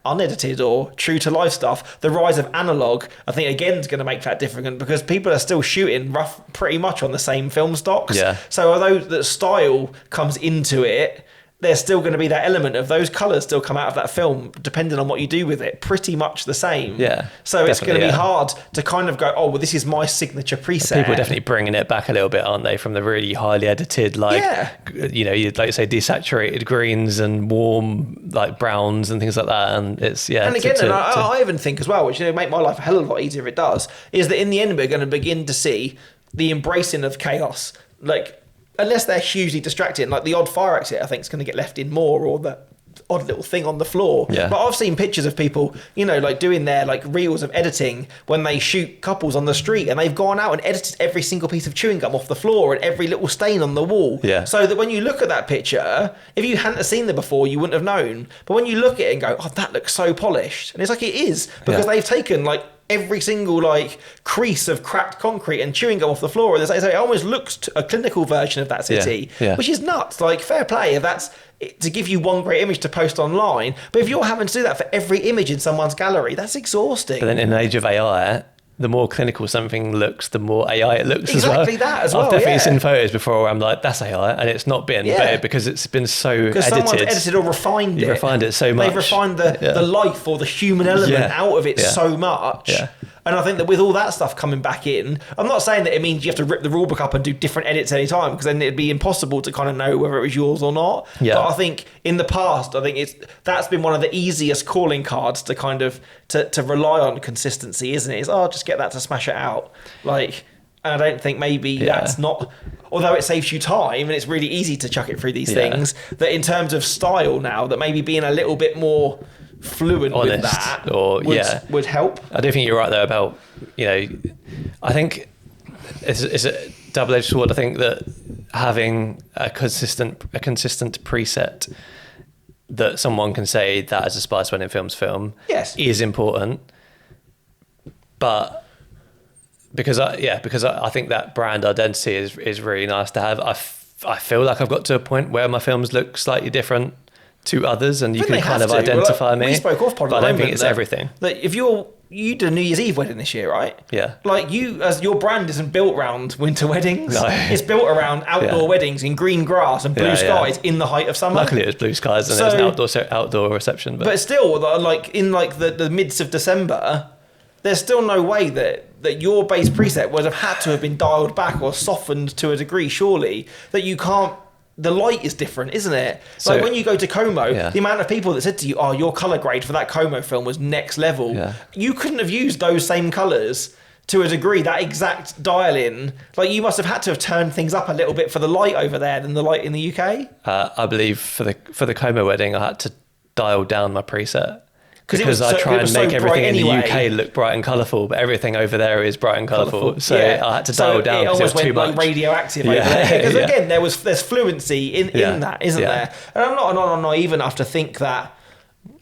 S2: unedited or true to life stuff. The rise of analog, I think again is going to make that different because people are still shooting pretty much on the same film stocks. Yeah. So although the style comes into it, there's still going to be that element of those colours still come out of that film, depending on what you do with it, pretty much the same. Yeah. So it's going to be hard to kind of go, oh, well, this is my signature preset.
S1: People are definitely bringing it back a little bit, aren't they? From the really highly edited, you'd like to say desaturated greens and warm like browns and things like that. And it's, And
S2: again, I even think as well, which make my life a hell of a lot easier if it does, is that in the end, we're going to begin to see the embracing of chaos. Like, unless they're hugely distracting, like the odd fire exit, I think is going to get left in more, or the odd little thing on the floor.
S1: Yeah.
S2: But I've seen pictures of people, you know, like doing their like reels of editing when they shoot couples on the street, and they've gone out and edited every single piece of chewing gum off the floor and every little stain on the wall.
S1: Yeah.
S2: So that when you look at that picture, if you hadn't seen them before, you wouldn't have known. But when you look at it and go, oh, that looks so polished, and it's like, it is, because they've taken like every single like crease of cracked concrete and chewing gum off the floor, and so it almost looks to a clinical version of that city, which is nuts. Like, fair play if that's to give you one great image to post online, but if you're having to do that for every image in someone's gallery, that's exhausting.
S1: But then in the age of AI, the more clinical something looks, the more AI it looks as well.
S2: Exactly that as well.
S1: I've definitely seen photos before where I'm like, that's AI, and it's not been, but because it's been so edited.
S2: Because someone's edited or refined it.
S1: You've refined it so much.
S2: They've refined the life or the human element out of it so much.
S1: Yeah.
S2: And I think that with all that stuff coming back in, I'm not saying that it means you have to rip the rule book up and do different edits any time, because then it'd be impossible to kind of know whether it was yours or not.
S1: Yeah.
S2: But I think in the past, I think that's been one of the easiest calling cards to kind of to rely on consistency, isn't it? It's, just get that to smash it out. Like, and I don't think maybe that's not, although it saves you time and it's really easy to chuck it through these things, that in terms of style now, that maybe being a little bit more fluent
S1: honest
S2: with that would help.
S1: I do think you're right there about, you know, I think it's a double-edged sword. I think that having a consistent preset that someone can say that as a Spice Wedding Films film is important, but because I think that brand identity is really nice to have. I feel like I've got to a point where my films look slightly different to others, and you can kind of identify me.
S2: We spoke off pod,
S1: but I don't think it's everything.
S2: Like, if you did a New Year's Eve wedding this year, right?
S1: Yeah.
S2: Like, as your brand isn't built around winter weddings.
S1: No.
S2: It's built around outdoor weddings in green grass and blue skies in the height of summer.
S1: Luckily, it was blue skies and it was an outdoor reception. But
S2: still, like in like the midst of December, there's still no way that your base preset would have had to have been dialed back or softened to a degree, surely, that you can't. The light is different, isn't it? So, like when you go to Como, the amount of people that said to you, oh, your colour grade for that Como film was next level. Yeah. You couldn't have used those same colours to a degree, that exact dial-in. Like, you must have had to have turned things up a little bit for the light over there than the light in the UK.
S1: I believe for the Como wedding, I had to dial down my preset. Because I try and make everything in the UK look bright and colourful, but everything over there is bright and colourful. So I had to dial down because it was too much.
S2: Like radioactive over there. Because again, there's fluency in that, isn't there? And I'm not naive enough to think that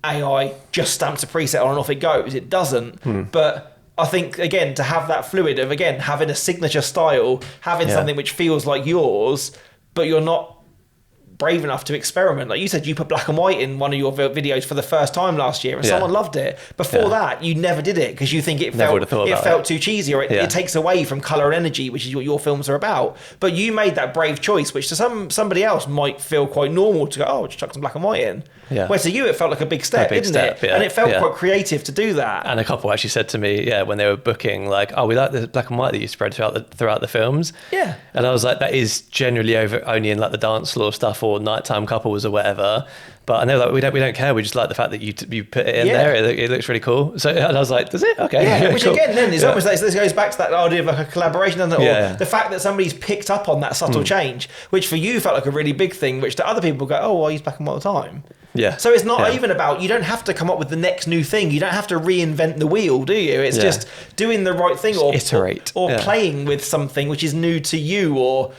S2: AI just stamps a preset on and off it goes. It doesn't. But I think, again, to have that fluid of, again, having a signature style, having something which feels like yours, but you're not brave enough to experiment. Like you said, you put black and white in one of your videos for the first time last year, and someone loved it. Before that, you never did it because you think it felt too cheesy, or it takes away from colour and energy, which is what your films are about. But you made that brave choice, which to somebody else might feel quite normal to go, oh, just chuck some black and white in. Yeah. Where to you, it felt like a big step, didn't it? Yeah. And it felt quite creative to do that.
S1: And a couple actually said to me, when they were booking, like, oh, we like the black and white that you spread throughout the films. Yeah. And I was like, that is generally only in like the dance floor stuff or nighttime couples or whatever. But I know, like, we don't care. We just like the fact that you put it in there. It looks really cool. So, and I was like, does it? Okay.
S2: Yeah, which cool. Again, then is almost like, this goes back to that idea of like a collaboration, doesn't it?
S1: Yeah.
S2: Or the fact that somebody's picked up on that subtle change, which for you felt like a really big thing, which to other people go, oh, well, I use black and white all the time. Yeah. So it's not even about, you don't have to come up with the next new thing. You don't have to reinvent the wheel, do you? It's just doing the right thing, or iterate, or playing with something which is new to you, or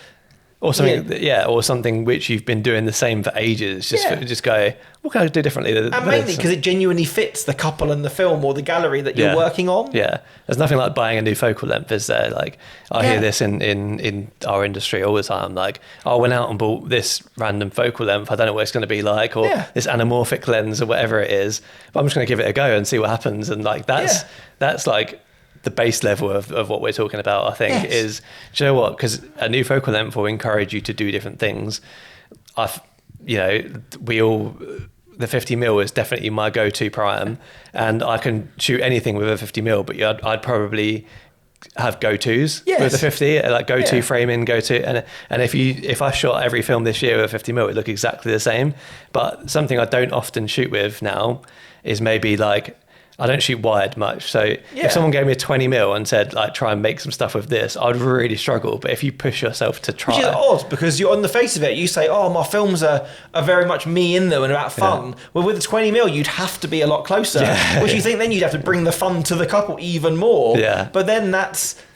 S2: something, or something which you've been doing the same for ages. Just go, what can I do differently? And mainly because it genuinely fits the couple and the film or the gallery that you're working on.
S1: Yeah, there's nothing like buying a new focal length, is there? Like, I hear this in our industry all the time. Like, I went out and bought this random focal length. I don't know what it's going to be like, or this anamorphic lens or whatever it is. But I'm just going to give it a go and see what happens. And like that's like the base level of what we're talking about, I think, is, do you know what? Because a new focal length will encourage you to do different things. The 50mm is definitely my go-to prime, and I can shoot anything with a 50mm, but I'd probably have go-tos with the 50, like go-to framing, go-to, and if I shot every film this year with a 50mm, it'd look exactly the same. But something I don't often shoot with now is maybe like I don't shoot wide much. So if someone gave me a 20mm and said, like, try and make some stuff with this, I'd really struggle. But if you push yourself to try...
S2: Which is odd, because you're on the face of it, you say, oh, my films are very much me in them and about fun. Well, with a 20mm, you'd have to be a lot closer, which you think then you'd have to bring the fun to the couple even more.
S1: Yeah.
S2: But then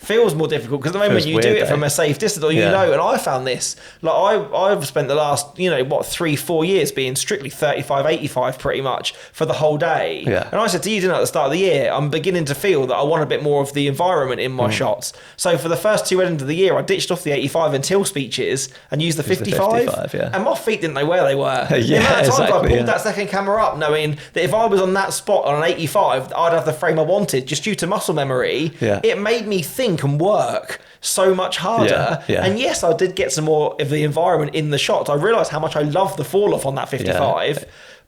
S2: feels more difficult, because at the moment you do it from a safe distance, or you know, and I found this, like I've spent the last 3-4 years being strictly 35-85 pretty much for the whole day, and I said to you, didn't I, at the start of the year, I'm beginning to feel that I want a bit more of the environment in my shots. So for the first 2 weddings of the year, I ditched off the 85 until speeches and used the 55, and my feet didn't know where they were. The amount of times I pulled that second camera up knowing that if I was on that spot on an 85, I'd have the frame I wanted, just due to muscle memory. It made me think and work so much harder. And yes, I did get some more of the environment in the shots. I realised how much I love the fall off on that 55.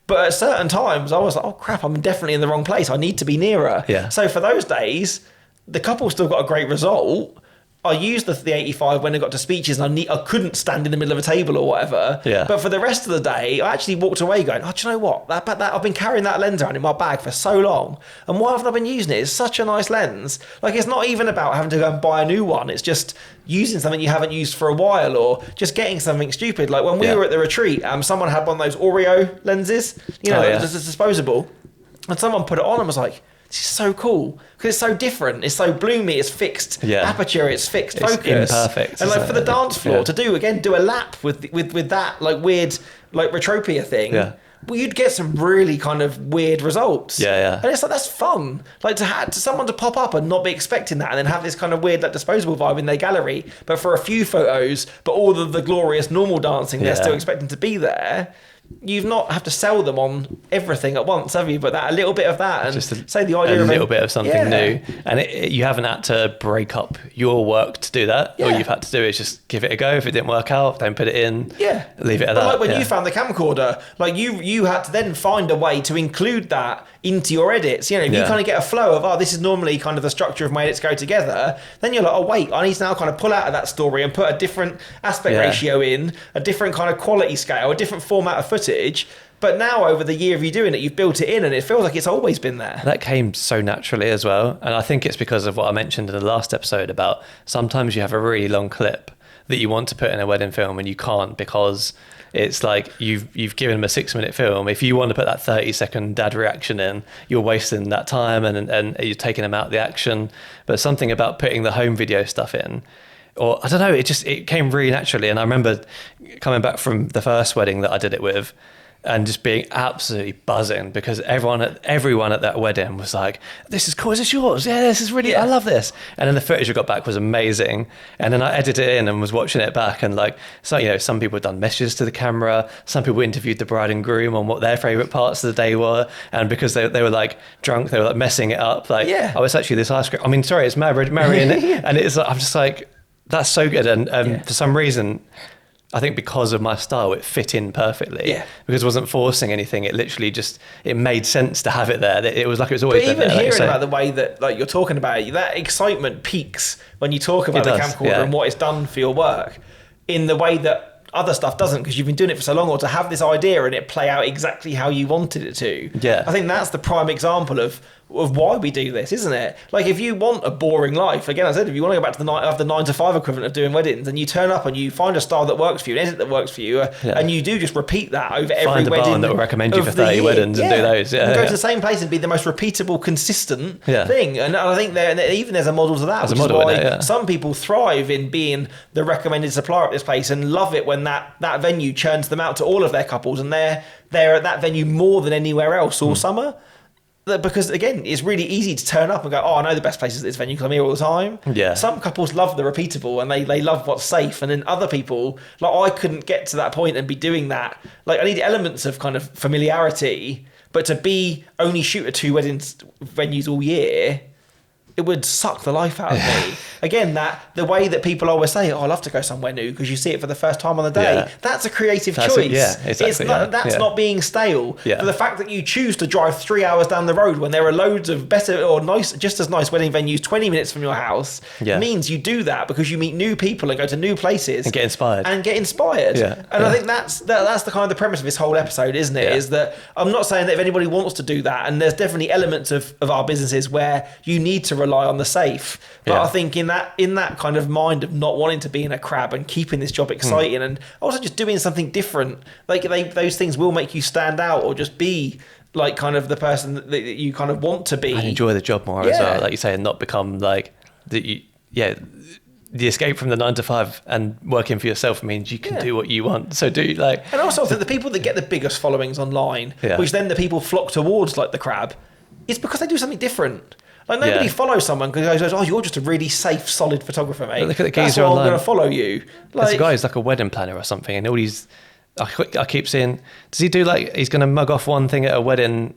S2: But at certain times I was like, oh crap, I'm definitely in the wrong place. I need to be nearer. So for those days, the couple still got a great result. I used the 85 when I got to speeches, and I couldn't stand in the middle of a table or whatever. But for the rest of the day, I actually walked away going, oh, do you know what? That I've been carrying that lens around in my bag for so long, and why haven't I been using it? It's such a nice lens. Like, it's not even about having to go and buy a new one. It's just using something you haven't used for a while, or just getting something stupid. Like when we were at the retreat, someone had one of those Oreo lenses, just disposable, and someone put it on and was like, this is so cool, because it's so different, it's so bloomy, it's fixed aperture, it's fixed focus,
S1: imperfect,
S2: and like for the dance floor to do a lap with that like weird like retropia thing, well, you'd get some really kind of weird results. And it's like, that's fun, like to someone to pop up and not be expecting that, and then have this kind of weird like disposable vibe in their gallery, but for a few photos, but all of the glorious normal dancing they're still expecting to be there. You've not have to sell them on everything at once, have you? But that a little bit of that, and just say the idea of
S1: a little bit of something new, and you haven't had to break up your work to do that. All you've had to do is just give it a go. If it didn't work out, don't put it in. Leave it at that.
S2: Like when you found the camcorder, like you had to then find a way to include that into your edits. If you kind of get a flow of, this is normally kind of the structure of my edits go together, then you're like, oh wait, I need to now kind of pull out of that story and put a different aspect ratio in, a different kind of quality scale, a different format of footage. But now over the year of you doing it, you've built it in, and it feels like it's always been there.
S1: That came so naturally as well. And I think it's because of what I mentioned in the last episode about sometimes you have a really long clip that you want to put in a wedding film and you can't, because it's like you've given them a 6-minute film. If you want to put that 30-second dad reaction in, you're wasting that time and you're taking them out of the action. But something about putting the home video stuff in, or I don't know, it came really naturally. And I remember coming back from the first wedding that I did it with, and just being absolutely buzzing, because everyone at that wedding was like, this is cool, is this yours? Yeah, this is really, I love this. And then the footage I got back was amazing. And then I edited it in and was watching it back, and like, so, some people had done messages to the camera, some people interviewed the bride and groom on what their favourite parts of the day were. And because they were like drunk, they were like messing it up. Like, oh, it's actually this ice cream. I mean, sorry, it's marrying it. And it's like, I'm just like, that's so good. And for some reason, I think because of my style, it fit in perfectly. Because it wasn't forcing anything. It literally it made sense to have it there. It was like it was always
S2: there. But
S1: even
S2: hearing about the way that like you're talking about it, that excitement peaks when you talk about the camcorder and what it's done for your work, in the way that other stuff doesn't, because you've been doing it for so long, or to have this idea and it play out exactly how you wanted it to. I think that's the prime example of why we do this, isn't it? Like, if you want a boring life, again, I said, if you want to go back to the 9-to-5 equivalent of doing weddings, and you turn up and you find a style that works for you, an edit that works for you, and you do just repeat that over every wedding. Find a barn
S1: that will recommend you for 30 weddings and do those.
S2: And go to the same place and be the most repeatable, consistent thing. And I think there's a model to that. There's which is why some people thrive in being the recommended supplier at this place, and love it when that venue churns them out to all of their couples, and they're at that venue more than anywhere else all summer. Because again, it's really easy to turn up and go, oh, I know the best places at this venue because I'm here all the time. Some couples love the repeatable and they love what's safe, and then other people, like, I couldn't get to that point and be doing that. Like, I need elements of kind of familiarity, but to be only shoot at 2 weddings venues all year, it would suck the life out of me. Again, the way that people always say, "Oh, I love to go somewhere new," because you see it for the first time on the day. Yeah. That's a creative choice.
S1: Exactly.
S2: That's not being stale. Yeah. For the fact that you choose to drive 3 hours down the road when there are loads of better or nice, just as nice wedding venues 20 minutes from your house, means you do that because you meet new people and go to new places
S1: and get inspired.
S2: Yeah. And I think that's the kind of the premise of this whole episode, isn't it? Yeah. Is that I'm not saying that if anybody wants to do that, and there's definitely elements of our businesses where you need to rely on the safe, but I think in that kind of mind of not wanting to be in a crab and keeping this job exciting and also just doing something different, like those things will make you stand out or just be like kind of the person that you kind of want to be
S1: and enjoy the job more as well, like you say, and not become like the escape from the 9 to 5 and working for yourself means you can do what you want. So and
S2: also I think the people that get the biggest followings online, which then the people flock towards like the crab, it's because they do something different. Like nobody follows someone because goes, "Oh, you're just a really safe, solid photographer, mate."
S1: But look at the geezer
S2: online.
S1: I'm
S2: going to follow you.
S1: There's a guy who's like a wedding planner or something, and all these. I keep seeing. Does he do like he's going to mug off one thing at a wedding?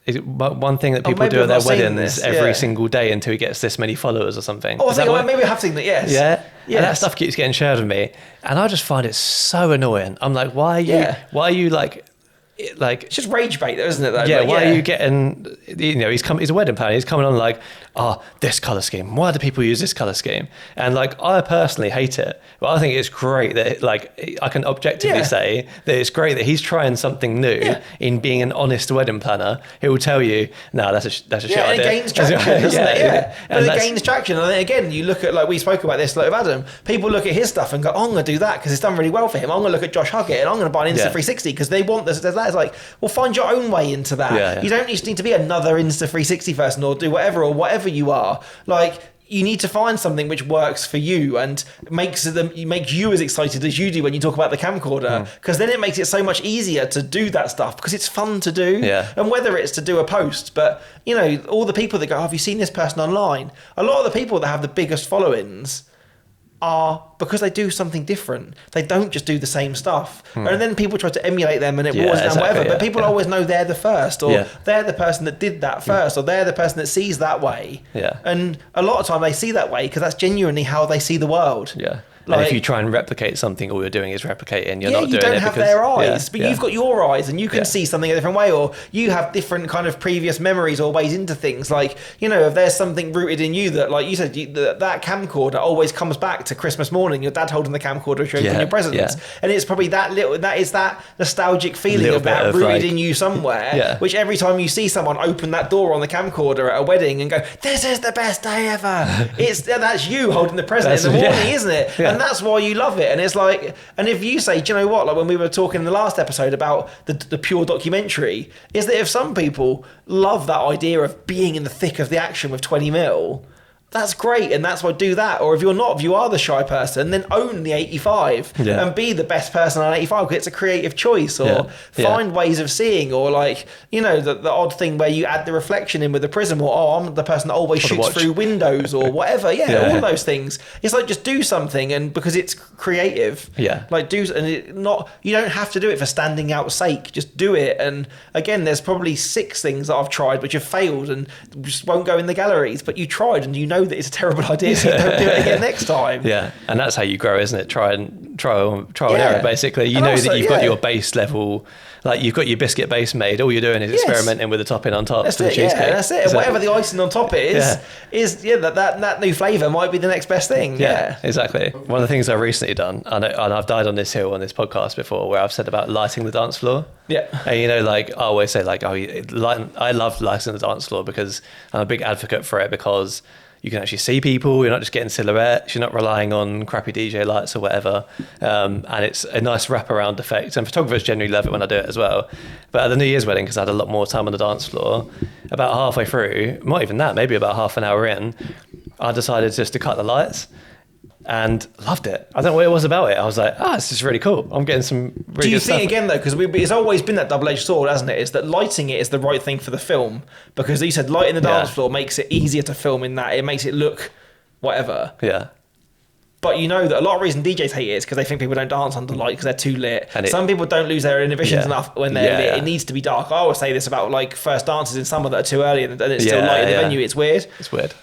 S1: One thing that people do at their weddings every single day until he gets this many followers or something.
S2: Oh, maybe I have seen that. Yes.
S1: Yeah. And that stuff keeps getting shared with me, and I just find it so annoying. I'm like, why are you like? Like
S2: it's just rage bait though, isn't it though?
S1: Yeah, why are you getting, he's a wedding planner, he's coming on like, this colour scheme, why do people use this colour scheme? And like, I personally hate it, but I think it's great that like, I can objectively say that it's great that he's trying something new in being an honest wedding planner. He will tell you, no, that's a shit idea.
S2: And it gains traction, doesn't it? Yeah. But it gains traction, and then again, you look at, like we spoke about this like with Adam, people look at his stuff and go, I'm going to do that because it's done really well for him. I'm going to look at Josh Huggett and I'm going to buy an Insta360 because they want this. It's like, well, find your own way into that. You don't just need to be another Insta360 person or do whatever you are. Like, you need to find something which works for you and makes you as excited as you do when you talk about the camcorder, because then it makes it so much easier to do that stuff because it's fun to do. And whether it's to do a post, but all the people that go, have you seen this person online? A lot of the people that have the biggest followings are because they do something different. They don't just do the same stuff. And then people try to emulate them and it waters down whatever. But people always know they're the first, or they're the person that did that first, or they're the person that sees that way. And a lot of time they see that way because that's genuinely how they see the world.
S1: Like, and if you try and replicate something, all you're doing is replicating. You're not doing it because...
S2: you don't have their eyes, but you've got your eyes and you can see something a different way, or you have different kind of previous memories or ways into things. Like, if there's something rooted in you that, like you said, that camcorder always comes back to Christmas morning, your dad holding the camcorder to open your presents. And it's probably that is that nostalgic feeling of that rooted in you somewhere, which every time you see someone open that door on the camcorder at a wedding and go, this is the best day ever, that's you holding the present in the morning, isn't it? And that's why you love it. And it's like, and if you say, do you know what, like when we were talking in the last episode about the pure documentary, is that if some people love that idea of being in the thick of the action with 20 mil, that's great, and that's why do that. Or if you're not, if you are the shy person, then own the 85 and be the best person on 85 because it's a creative choice. Or find ways of seeing, or like, the odd thing where you add the reflection in with the prism, or I'm the person that always shoots through windows or whatever. All those things. It's like, just do something, and because it's creative. Like you don't have to do it for standing out's sake. Just do it. And again, there's probably 6 things that I've tried which have failed and just won't go in the galleries, but you tried and that it's a terrible idea, so don't do it again next time.
S1: And that's how you grow, isn't it? Trial and error, basically. You know that you've got your base level, like you've got your biscuit base made. All you're doing is experimenting with the topping on top.
S2: That's it. That's it. And whatever the icing on top is that new flavour might be the next best thing.
S1: Exactly. One of the things I've recently done, and I've died on this hill on this podcast before, where I've said about lighting the dance floor. And like I always say, like, I love lighting the dance floor because I'm a big advocate for it, because you can actually see people, you're not just getting silhouettes, you're not relying on crappy DJ lights or whatever. And it's a nice wraparound effect. And photographers generally love it when I do it as well. But at the New Year's wedding, because I had a lot more time on the dance floor, about halfway through, not even that, maybe about half an hour in, I decided just to cut the lights. And loved it. I don't know what it was about it. I was like, this is really cool. I'm getting some really good stuff. Do you think,
S2: again, though, because it's always been that double-edged sword, hasn't it? Is that lighting it is the right thing for the film. Because you said lighting the dance floor makes it easier to film in that. It makes it look whatever. But you know that a lot of reason DJs hate it is because they think people don't dance under light because they're too lit.
S1: And
S2: some people don't lose their inhibitions enough when they're lit.
S1: Yeah.
S2: It needs to be dark. I always say this about like first dances in summer that are too early and it's still light in the venue. It's weird.
S1: It's weird.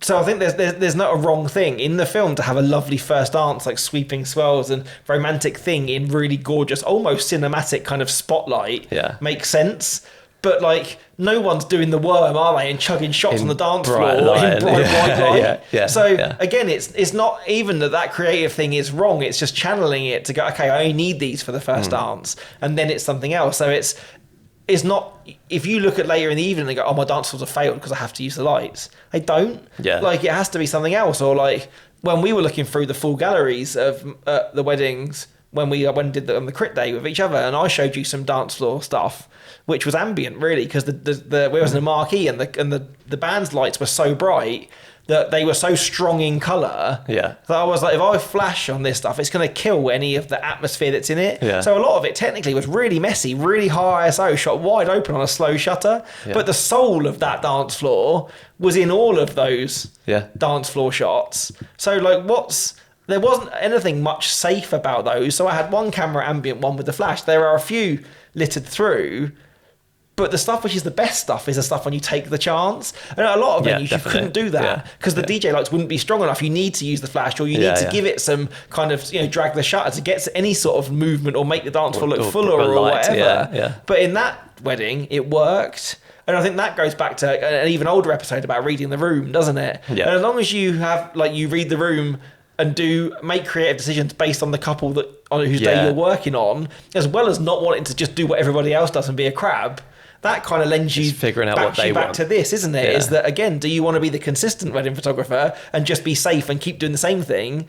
S2: So I think there's not a wrong thing in the film to have a lovely first dance, like sweeping swells and romantic thing in really gorgeous, almost cinematic kind of spotlight.
S1: Yeah.
S2: Makes sense. But like no one's doing the worm, are they? And chugging shots on the dance floor in bright white light. So again, it's not even that creative thing is wrong. It's just channeling it to go, okay, I only need these for the first dance, and then it's something else. So it's not. If you look at later in the evening and go, oh, my dance floors have failed because I have to use the lights. They don't.
S1: Yeah.
S2: Like it has to be something else. Or like when we were looking through the full galleries of the weddings. When we did on the crit day with each other, and I showed you some dance floor stuff, which was ambient really, because we was in a marquee and the band's lights were so bright that they were so strong in colour.
S1: Yeah.
S2: That I was like, if I flash on this stuff, it's going to kill any of the atmosphere that's in it.
S1: Yeah.
S2: So a lot of it technically was really messy, really high ISO, shot wide open on a slow shutter.
S1: Yeah.
S2: But the soul of that dance floor was in all of those dance floor shots. So like, there wasn't anything much safe about those. So I had one camera ambient, one with the flash. There are a few littered through, but the stuff which is the best stuff is the stuff when you take the chance. And a lot of venues, you couldn't do that because the DJ lights wouldn't be strong enough. You need to use the flash, or you need to give it some kind of, drag the shutter to get any sort of movement or make the dance floor look fuller or whatever. But in that wedding, it worked. And I think that goes back to an even older episode about reading the room, doesn't it?
S1: Yeah.
S2: And as long as you have, you read the room and make creative decisions based on the couple on whose day you're working on, as well as not wanting to just do what everybody else does and be a crab. That kind of lends you
S1: figuring out what they
S2: back
S1: want
S2: to this, isn't it?
S1: Yeah.
S2: Is that again? Do you want to be the consistent wedding photographer and just be safe and keep doing the same thing,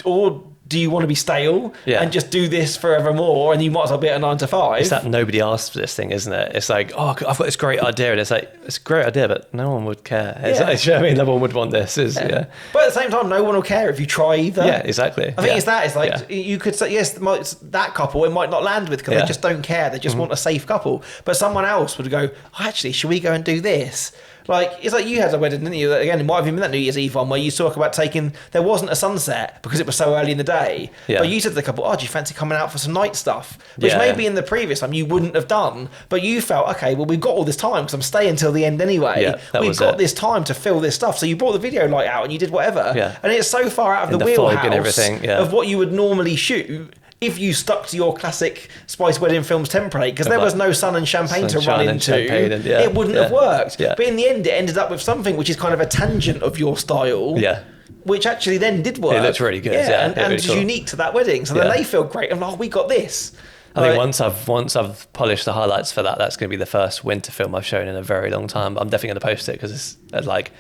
S2: or do you want to be stale and just do this forevermore? And you might as well be at a 9 to 5.
S1: It's that nobody asked for this thing, isn't it? It's like, oh, I've got this great idea, and it's like, it's a great idea, but no one would care. It's like, you know what I mean? No one would want this. But
S2: at the same time, no one will care if you try either.
S1: Yeah, exactly.
S2: I think it's that. It's like you could say, yes, that couple it might not land with because they just don't care. They just want a safe couple. But someone else would go, oh, actually, should we go and do this? Like, it's like you had a wedding, didn't you? Again, it might have even been that New Year's Eve one where you talk about there wasn't a sunset because it was so early in the day. Yeah. But you said to the couple, oh, do you fancy coming out for some night stuff? Which maybe in the previous time you wouldn't have done. But you felt, okay, well, we've got all this time because I'm staying till the end anyway.
S1: Yeah,
S2: we've got this time to fill this stuff. So you brought the video light out and you did whatever. Yeah. And it's so far out of the wheelhouse
S1: and everything,
S2: of what you would normally shoot if you stuck to your classic Spice Wedding Films template, because there was no sun and champagne to run into, it wouldn't have worked. Yeah. But in the end, it ended up with something which is kind of a tangent of your style, which actually then did work.
S1: It looked really good,
S2: and
S1: really
S2: was unique to that wedding. So then they feel great, and we got this.
S1: I think once I've polished the highlights for that, that's going to be the first winter film I've shown in a very long time. I'm definitely going to post it because it's like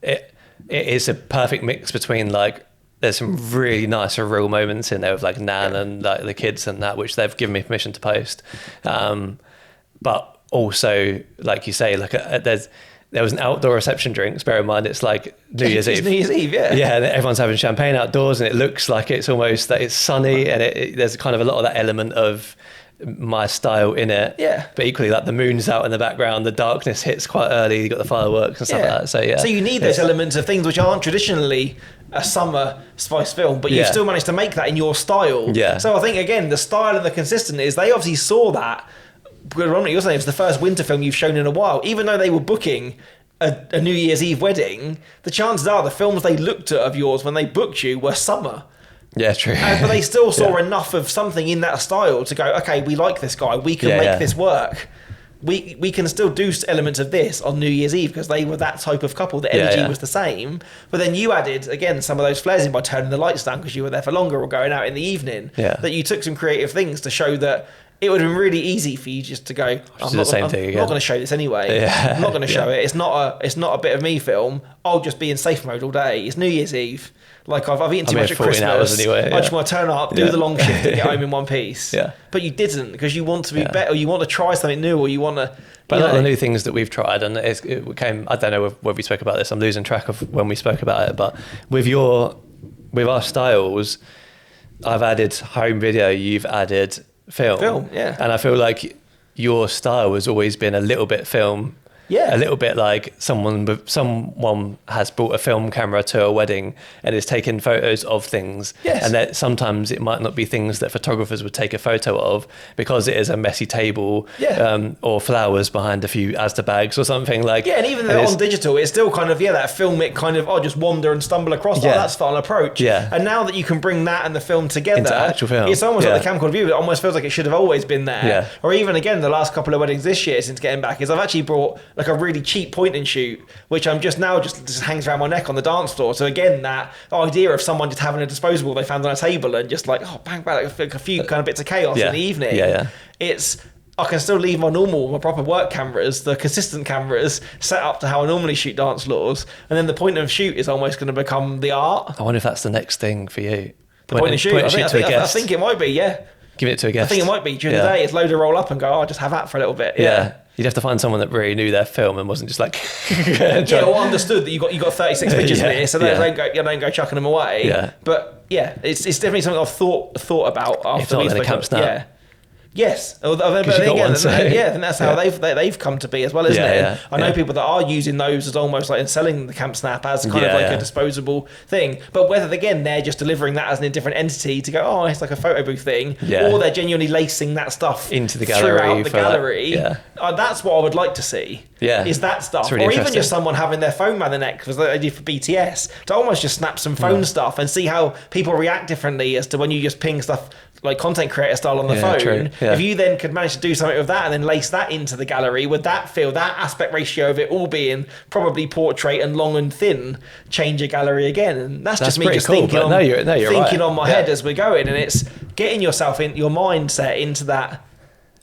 S1: it is a perfect mix between like. There's some really nice real moments in there with like Nan and like the kids and that, which they've given me permission to post. But also, like you say, like there was an outdoor reception drinks. Bear in mind, it's like New Year's Eve.
S2: New Year's Eve, yeah.
S1: Yeah, and everyone's having champagne outdoors, and it looks like it's almost that it's sunny, and there's kind of a lot of that element of my style in it.
S2: Yeah.
S1: But equally, like the moon's out in the background, the darkness hits quite early. You got the fireworks and stuff like that. So
S2: you need those elements of things which aren't traditionally a summer Spice film, but you've still managed to make that in your style.
S1: Yeah.
S2: So I think again, the style and the consistent is they obviously saw that. You're saying it was the first winter film you've shown in a while, even though they were booking a New Year's Eve wedding. The chances are the films they looked at of yours when they booked you were summer.
S1: Yeah, true.
S2: But they still saw enough of something in that style to go, okay, we like this guy. We can make this work. We can still do elements of this on New Year's Eve because they were that type of couple. The energy was the same. But then you added, again, some of those flares in by turning the lights down because you were there for longer or going out in the evening. Yeah. That you took some creative things to show that it would have been really easy for you just to go, I'm not going to show this anyway. Yeah. I'm not going to show it. It's not a bit of me film. I'll just be in safe mode all day. It's New Year's Eve. Like I've eaten too much at Christmas. Anyway, I just want to turn up, do the long shift, and get home in one piece. Yeah. But you didn't because you want to be better. Or you want to try something new, or you want to.
S1: But a lot of the new things that we've tried, and it came. I don't know whether we spoke about this. I'm losing track of when we spoke about it. But with our styles, I've added home video. You've added film.
S2: Yeah.
S1: And I feel like your style has always been a little bit film.
S2: Yeah.
S1: A little bit like someone has brought a film camera to a wedding and is taking photos of things.
S2: Yes.
S1: And that sometimes it might not be things that photographers would take a photo of because it is a messy table, or flowers behind a few Asda bags or something like.
S2: Yeah, and even though on digital, it's still kind of, that filmic kind of, just wander and stumble across. Oh, that's fun approach.
S1: Yeah.
S2: And now that you can bring that and the film together,
S1: into actual film.
S2: It's almost like the camcorder view. It almost feels like it should have always been there.
S1: Yeah.
S2: Or even again, the last couple of weddings this year since getting back is I've actually brought like a really cheap point and shoot, which I'm just hangs around my neck on the dance floor. So again, that idea of someone just having a disposable they found on a table and just like bang bang, like a few kind of bits of chaos in the evening. I can still leave my proper work cameras, the consistent cameras, set up to how I normally shoot dance floors, and then the point and shoot is almost going to become the art.
S1: I wonder if that's the next thing for you.
S2: The point and shoot. I think it might be. Yeah.
S1: Give it to a guest.
S2: I think it might be during the day. It's load to roll up and go. Just have that for a little bit. Yeah.
S1: You'd have to find someone that really knew their film and wasn't just like
S2: or understood that you got 36 pictures here, so don't go chucking them away.
S1: Yeah.
S2: But it's definitely something I've thought about after we've
S1: spoken. Camp Snap.
S2: Yeah. Yes, but I think that's how they've come to be as well, isn't it? I know people that are using those as almost like selling the Camp Snap as kind of like a disposable thing. But whether again they're just delivering that as a different entity to go, it's like a photo booth thing, or they're genuinely lacing that stuff
S1: into the gallery
S2: throughout the gallery. That's what I would like to see. Is that stuff,
S1: really
S2: or even just someone having their phone around the neck, because they do for BTS, to almost just snap some phone stuff and see how people react differently as to when you just ping stuff like content creator style on the phone. If you then could manage to do something with that and then lace that into the gallery, would that aspect ratio of it all being probably portrait and long and thin change a gallery again? And that's just me just cool, thinking on my head as we're going, and it's getting yourself in your mindset into that.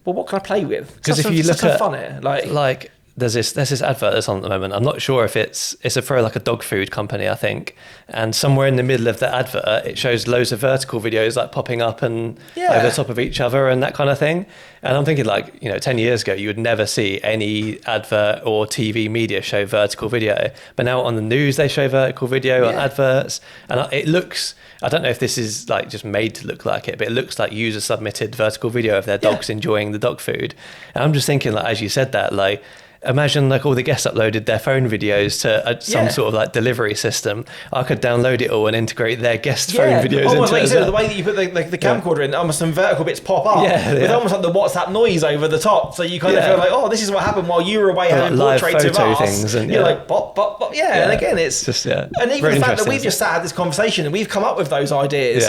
S2: Well, what can I play with?
S1: Because if you look at
S2: fun it,
S1: like there's this advert that's on at the moment. I'm not sure if it's for like a dog food company, I think. And somewhere in the middle of the advert, it shows loads of vertical videos like popping up and over the top of each other and that kind of thing. And I'm thinking 10 years ago, you would never see any advert or TV media show vertical video. But now on the news, they show vertical video on adverts. And it looks, I don't know if this is like just made to look like it, but it looks like user submitted vertical video of their dogs enjoying the dog food. And I'm just thinking, as you said that, imagine all the guests uploaded their phone videos to some sort of delivery system. I could download it all and integrate their guest phone videos
S2: almost
S1: into
S2: like
S1: it.
S2: You said, the way that you put the camcorder in, almost some vertical bits pop up with almost like the WhatsApp noise over the top. So you kind of feel like, this is what happened while you were away having portraits of us. Things and, you're like, bop, bop, bop. Yeah, and again, it's just, and even really the fact that we've just had this conversation and we've come up with those ideas.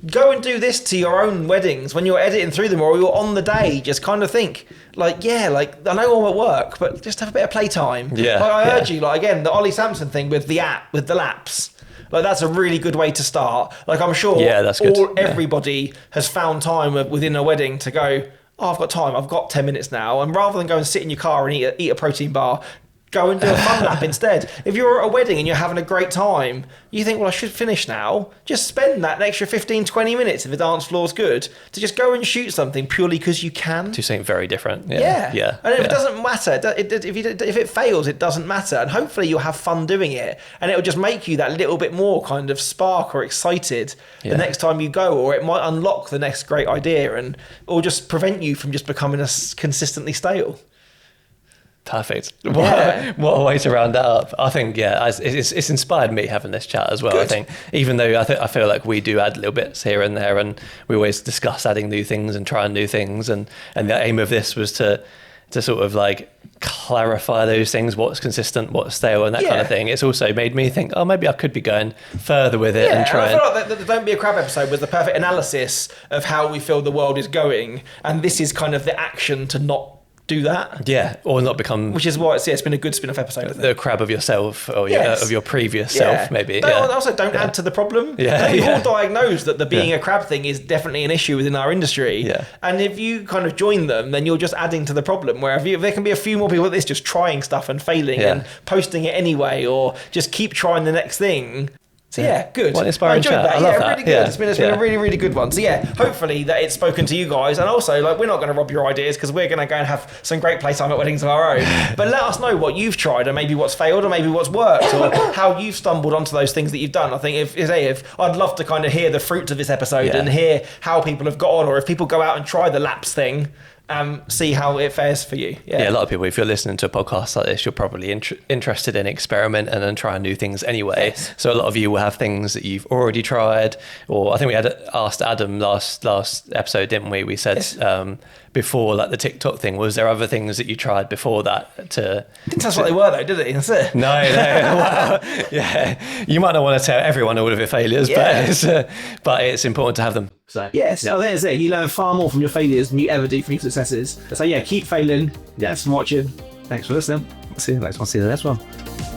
S2: Go and do this to your own weddings when you're editing through them or you're on the day. Just kind of think, I know I'm at work, but just have a bit of playtime. I urge you, again, the Ollie Sampson thing with the app, with the laps. That's a really good way to start. I'm sure everybody has found time within a wedding to go, I've got time, I've got 10 minutes now. And rather than go and sit in your car and eat a protein bar, go and do a fun lap instead. If you're at a wedding and you're having a great time, you think, I should finish now. Just spend that extra 15, 20 minutes if the dance floor's good to just go and shoot something purely because you can.
S1: Do something very different. And
S2: if it doesn't matter, if it fails, it doesn't matter. And hopefully you'll have fun doing it. And it'll just make you that little bit more kind of spark or excited the next time you go, or it might unlock the next great idea or just prevent you from just becoming consistently stale.
S1: Perfect. What a way to round that up. I think, it's inspired me having this chat as well. Good. I think, even though I feel like we do add little bits here and there, and we always discuss adding new things and trying new things, and the aim of this was to sort of clarify those things, what's consistent, what's stale, and that kind of thing. It's also made me think, maybe I could be going further with it and try.
S2: I feel like the Don't Be a Crab episode was the perfect analysis of how we feel the world is going, and this is kind of the action to not do that,
S1: or not become,
S2: which is why it's been a good spin-off episode.
S1: The crab of yourself, or of your previous self, maybe.
S2: Also, don't add to the problem. We've all diagnosed that the being a crab thing is definitely an issue within our industry. And if you kind of join them, then you're just adding to the problem. Where if there can be a few more people at this just trying stuff and failing and posting it anyway, or just keep trying the next thing. So good.
S1: What an inspiring chat. I love that.
S2: Really good. It's been a really, really good one. So hopefully that it's spoken to you guys, and also we're not going to rob your ideas because we're going to go and have some great playtime at weddings of our own. But let us know what you've tried, and maybe what's failed, or maybe what's worked, or how you've stumbled onto those things that you've done. I think if I'd love to kind of hear the fruits of this episode and hear how people have got on, or if people go out and try the laps thing. see how it fares for you.
S1: Yeah, a lot of people, if you're listening to a podcast like this, you're probably interested in experimenting and trying new things anyway.
S2: Yes.
S1: So a lot of you will have things that you've already tried, or I think we had asked Adam last episode, didn't we? We said
S2: Yes.
S1: Before, like the TikTok thing, was there other things that you tried before that?
S2: Didn't tell us what they were though, did it? That's it.
S1: No. Well, yeah, you might not want to tell everyone all of your failures, but it's important to have them. So
S3: Yes, so there's it. You learn far more from your failures than you ever do from your successes. So yeah, keep failing. Thanks for watching. Thanks for listening. See you next one. See you in the next one.